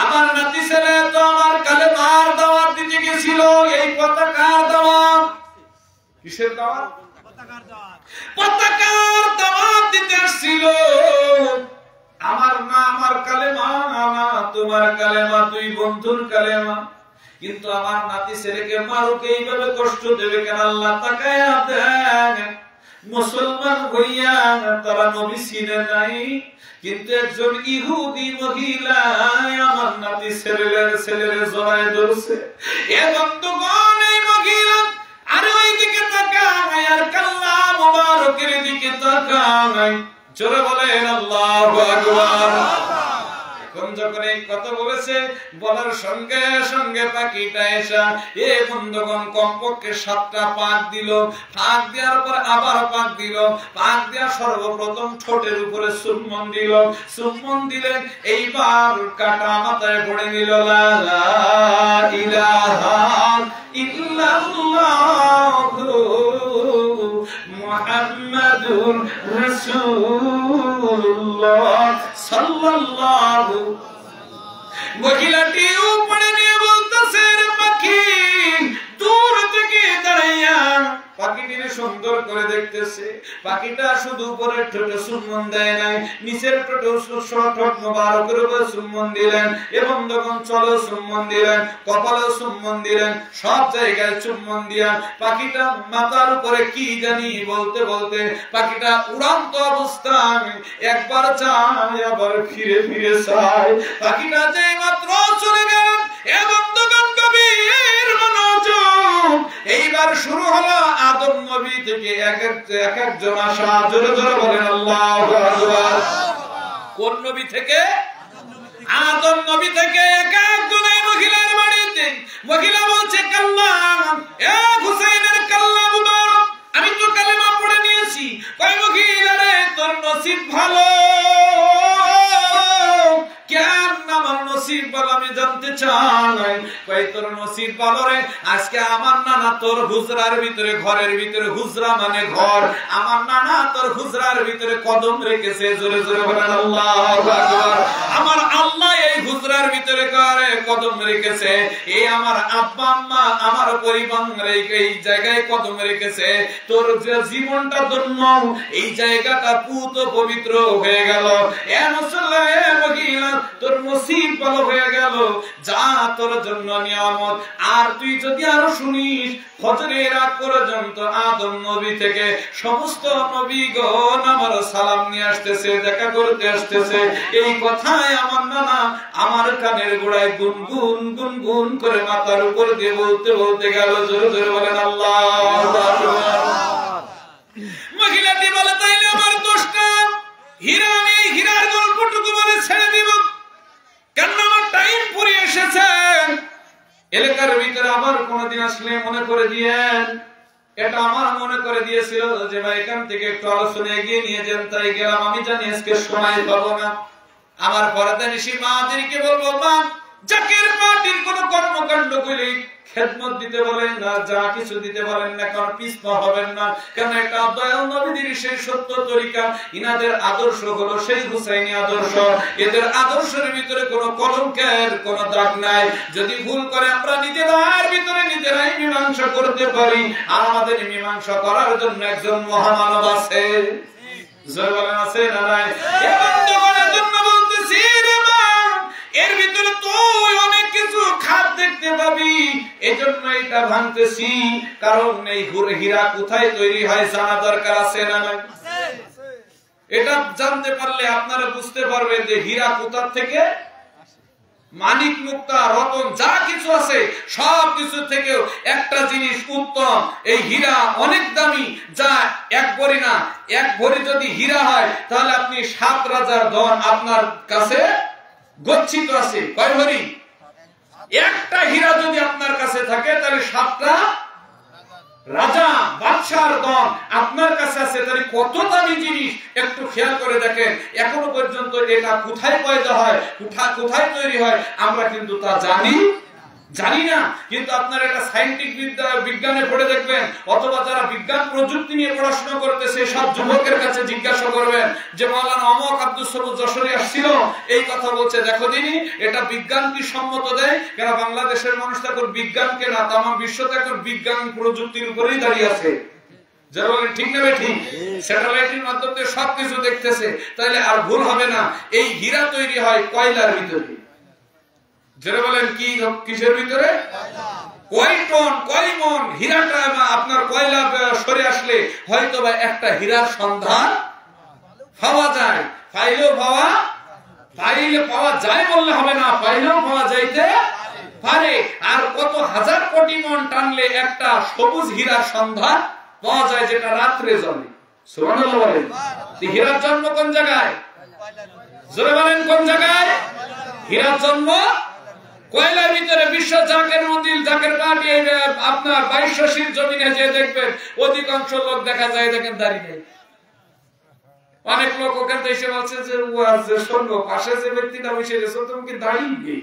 আমার নাতি ছেলে তো আমার কালেমার দাওয়াত দিতে গেছিল। এই পতাকার দাওয়াত, কিসের দাওয়াত? পতাকার দাওয়াত দিতে আসছিল। আমার মা আমার কালেমা না তোমার কালেমা, তুই বন্ধুর কালেমা, কিন্তু আমার নাতি ছেলেকে মারুক এইভাবে কষ্ট দেবে কেন? আল্লাহ তাকায়া দেখ, মুসলমান হইয়া তারা নবী চিনে নাই, কিন্তু একজন ইহুদি মহিলা আমার নাতি ছেলের জড়ায় ধরছে। এ বন্ধুগণ, এই মহিলা আর ওই দিকে তাকায় আর কাল্লা মুবারকের দিকে তাকায়। জোরে বলেন আল্লাহু আকবার। এখন যখন এই কথা বলেছে, বলার সঙ্গে সঙ্গে পাখিটা এসে এ বন্ধুগণ কমপক্ষে 7টা পাক দিল। পাক দেওয়ার পর আবার পাক দিল। পাক দেওয়া সর্বপ্রথম ঠোঁটের উপরে চুম্বন দিল। চুম্বন দিলেন, এইবার কাটা মাথায় পড়ে নিল, লা ইলাহা ইল্লাল্লাহু মুহাম্মাদুর রাসূলুল্লাহ সাল্লাল্লাহু। মহিলাটি উপরে নিয়ে বলতেছে, রে পাখি, দূর থেকে দাঁড়াইয়া পাখিটিকে সুন্দর করে দেখতেছে। পাখিটা শুধু উপরে ঠোঁটে চুম্বন দেয় নাই, নিচের ঠোঁট মোবারকের উপরে চুম্বন দিলেন, এবং যখন চলো চুম্বন দিলেন, কপালে চুম্বন দিলেন, সব জায়গায় চুম্বন দিয়া পাখিটা মাথার উপরে কি জানি বলতে বলতে পাখিটা উড়ান্ত অবস্থায় একবার চায় আবার ফিরে ফিরে চায়। পাখিটা যে মাত্র চলে গেলেন, এবং দোকান কবির মনোযোগ এইবার শুরু হলো আদম নবী থেকে এক একজন আসা। জোরে জোরে বলেন আল্লাহু আকবার। কোন নবী থেকে? আদম নবী থেকে এক একজন এই মহিলার বাড়িতে। মহিলা বলছে, কাল্লা, এ হুসাইনের কাল্লা মুবারক, আমি তো কালেমা পড়ে নিয়েছি। কয় মহিলা রে, তোর নসিব ভালো। কেন আমার নসিব ভালো আমি জানতে চাই। কয় তোর নসিব ভালো রে, আজকে আমার নানা তোর হুজরার ভিতরে, ঘরের ভিতরে, হুজরা মানে ঘর, আমার নানা তোর হুজরার ভিতরে কদম রেখেছে। জোরে জোরে বলেন আল্লাহু আকবার। আমার আল্লাহ এই হুজরার ভিতরে করে কদম রেখেছে। এই আমার আব্বা আম্মা আমার পরিবার এই জায়গায় কদম রেখেছে। তোর জীবনটা ধন্য, এই জায়গাটা পুত পবিত্র হয়ে গেল। এ মুসলমান, এ মহিলা, তোর নসিব ভালো হয়ে গেল, যা তোর জন্য নিয়ামত। আর তুই যদি আরো শুনিস, ফজরের আগ পর্যন্ত আদম নবী থেকে সমস্ত নবীগণ আমার সালাম নিয়ে আসতেছে, দেখা করতে আসতেছে। এই কথায় আমার নানা আমার কানের গোড়ায় গুনগুন গুনগুন করে মাথার উপর দিয়ে বলতে বলতে গেল। জোরে জোরে বলেন আল্লাহু আকবার। মহিলাটি বলে, তাইলে আমার দোষটা হীরা, আমি হীরার গল্পটুকু বলে ছেড়ে দিব, কেন আমার টাইম পুরিয়ে এসেছে। এলাকার ভিতরে আবার কোনদিন আসলে মনে করে দিয়েন। এটা আমার মনে করে দিয়েছিল যে ভাই এখান থেকে একটু আলোচনা এগিয়ে নিয়ে যান, তাই গেলাম। আমি জানি আজকে সময় পাবো না। আমার পরাতে নিশি মাদেরকে বলবো, মা, জাকের পার্টির কোন কর্মকাণ্ড করলে খেদমত দিতে বলেন না, যা কিছু দিতে বলেন না, কারণ পিছপা হবেন না। কেন এটা দয়াল নবীদের সেই সত্য তরিকা। ইনাদের আদর্শ হলো সেই হুসাইনি আদর্শ। এদের আদর্শের ভিতরে কোনো কলঙ্কের কোনো দাগ নাই। যদি ভুল করে আমরা নিজেদের ভিতরে নিজেরাই মীমাংসা করতে পারি, আর আমাদের মীমাংসা করার জন্য একজন মহামানব আছে। জয় বলেন, আছে না নাই? এর জন্য বলতেছি রে মা, এর ভিতরে তুই অনেক কিছু খাত দেখতে পাবি। এজন্য এটা ভাঙতেছি, কারণ এই হীরা কোথায় তৈরি হয় জানা দরকার, আছে না নাই? এটা জানতে পারলে আপনারা বুঝতে পারবেন যে হীরা কোথা থেকে। মানিক মুক্তা রতন যা কিছু আছে সব কিছু থেকেও একটা জিনিস উত্তম, এই হীরা অনেক দামি, যা এক ভরি না, এক ভরি যদি হীরা হয় তাহলে আপনি 7 রাজার ধন আপনার কাছে গচ্ছিত আছে। কয় ভরি? একটা হীরা যদি আপনার কাছে থাকে তাহলে 7টা রাজা বাদশার ধন আপনার কাছে আছে, তাহলে কত দামি জিনিস একটু খেয়াল করে দেখেন। এখনো পর্যন্ত এটা কোথায় পয়দা হয়, কোথায় তৈরি হয় আমরা কিন্তু তা জানি না। কিন্তু আপনারা এটা সায়েন্টিফিক বিজ্ঞানে পড়ে দেখবেন, অথবা যারা বিজ্ঞান প্রযুক্তি নিয়ে পড়াশোনা করতেছে সব যুবকের কাছে জিজ্ঞাসা করবেন যে মাওলানা অমক আব্দুল সবুজ যশোরে আসছিল, এই কথা বলছে, দেখো দিনি এটা বিজ্ঞান কি সম্মত দেয়? কেন বাংলাদেশের মানুষ এখন বিজ্ঞানকে না, তাম বিশ্বতে এখন বিজ্ঞান প্রযুক্তির উপরেই দাঁড়িয়ে আছে। যারা বলেন ঠিক নেবে ঠিক, স্যাটেলাইটের মাধ্যমে সবকিছু দেখতেছে, তাহলে আর ভুল হবে না। এই হীরা তৈরি হয় কয়লার ভিতরে। যারা বলেন কি কিসের ভিতরে? কয় টন কয় মন হীরাটা আপনার কয়লা সরে আসলে হয়তো বা একটা হীরার সন্ধান পাওয়া যায়। পাইলেও পাওয়া যায় বললে হবে না, পাইলেও পাওয়া যাইতে পারে। আর কত হাজার কোটি মন টানলে একটা সবুজ হীরার সন্ধান পাওয়া যায়, যেটা রাত্রে জ্বলে। সুবহানাল্লাহ বলেন। হীরার জন্ম কোন জায়গায়? জোরে বলেন কোন জায়গায়? হীরার জন্ম কয়লার ভিতরে। বিশ্ব জাকের মন্দির জাকের বাড়ি আপনার 2200 জমিনে যে দেখবেন অধিকাংশ লোক দেখা যায় দেখেন দাঁড়িয়ে নেই। অনেক লোক ওখান থেকে এসে বলছে যে শোনো, পাশে যে ব্যক্তিটা বসে রয়েছে তুমি কি দাঁড়িয়ে নেই,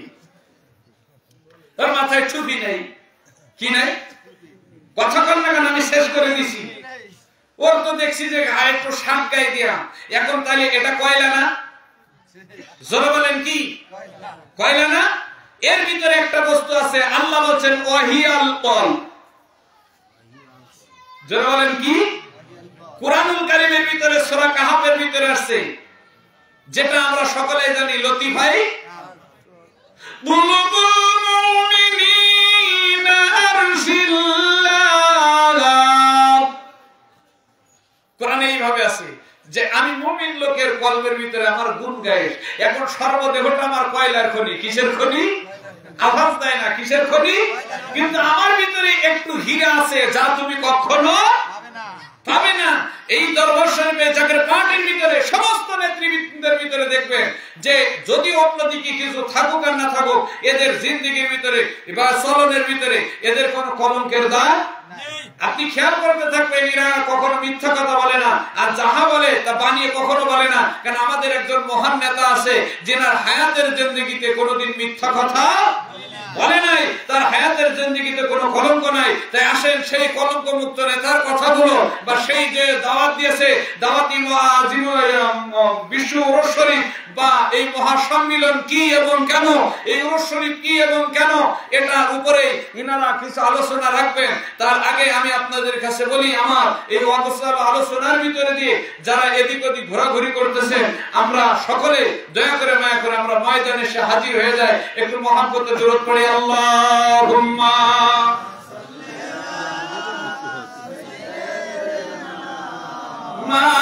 তার মাথায় টুপি নেই, কি নাই, কথা কর না কেন, আমি শেষ করে দিছি। ওর তো দেখছি যে একটু শাক গায়ে দিয়া, এখন তাহলে এটা কয়লা না? জোরে বলেন কি কয়লা না? এর ভিতরে একটা বস্তু আছে, আল্লাহ বলছেন ওয়াহিয়াল কল। যারা বলেন কি? কুরআনুল কারীমের ভিতরে সূরা কাহাফের ভিতরে আছে, যেটা আমরা সকলেই জানি। লতিফ ভাই, বুলবুল মুমিনিনা আরশিল্লাহ, কোরআনে এইভাবে আছে যে আমি মুমিন লোকের কলবের ভিতরে আমার গুণ গাই। এখন সর্বদেহটা আমার কয়লার খনি। কিসের খনি? আওয়াজ দেয় না, কিসের খনি? কিন্তু আমার ভিতরে একটু হীরা আছে যা তুমি কখনো পাবে না। এই দরবার শরীফে জাকের পার্টির ভিতরে সমস্ত নেতৃবৃন্দের ভিতরে দেখবেন যে যদি অন্যদিকে কিছু থাকুক আর না থাকুক, এদের জিন্দেগির ভিতরে বা চলনের ভিতরে এদের কোনো কলঙ্কের দাগ। আপনি খেয়াল করতে থাকবেন, এরা কখনো মিথ্যা কথা বলে না, আর যাহা বলে তা বানিয়ে কখনো বলে না। কারণ আমাদের একজন মহান নেতা আছে যেনার হায়াতের জিন্দেগিতে কোনোদিন মিথ্যা কথা বলে নাই, তার হায়াতের জিন্দেগিতে কোনো কলঙ্ক নাই। তাই আসেন সেই কলঙ্ক মুক্ত নেতার কথাগুলো, বা সেই যে দাওয়াত দিয়েছে, দাওয়াতি বিশ্ব উরস শরীফ বা এই মহাসম্মিলন কি এবং কেন, এই উরস শরীফ কি এবং কেন, এটার উপরে ইনারা কিছু আলোচনা রাখবেন। তার আগে আমি আপনাদের কাছে বলি, আমার এই আলোচনার ভিতরে দিয়ে যারা এদিক ওদিক ঘোরাঘুরি করতেছেন, আমরা সকলে দয়া করে মায়া করে আমরা ময়দানে এসে হাজির হয়ে যায়। একটু মহাব্বতের জরুরত পড়ে। আল্লাহুম্মা সাল্লি আলা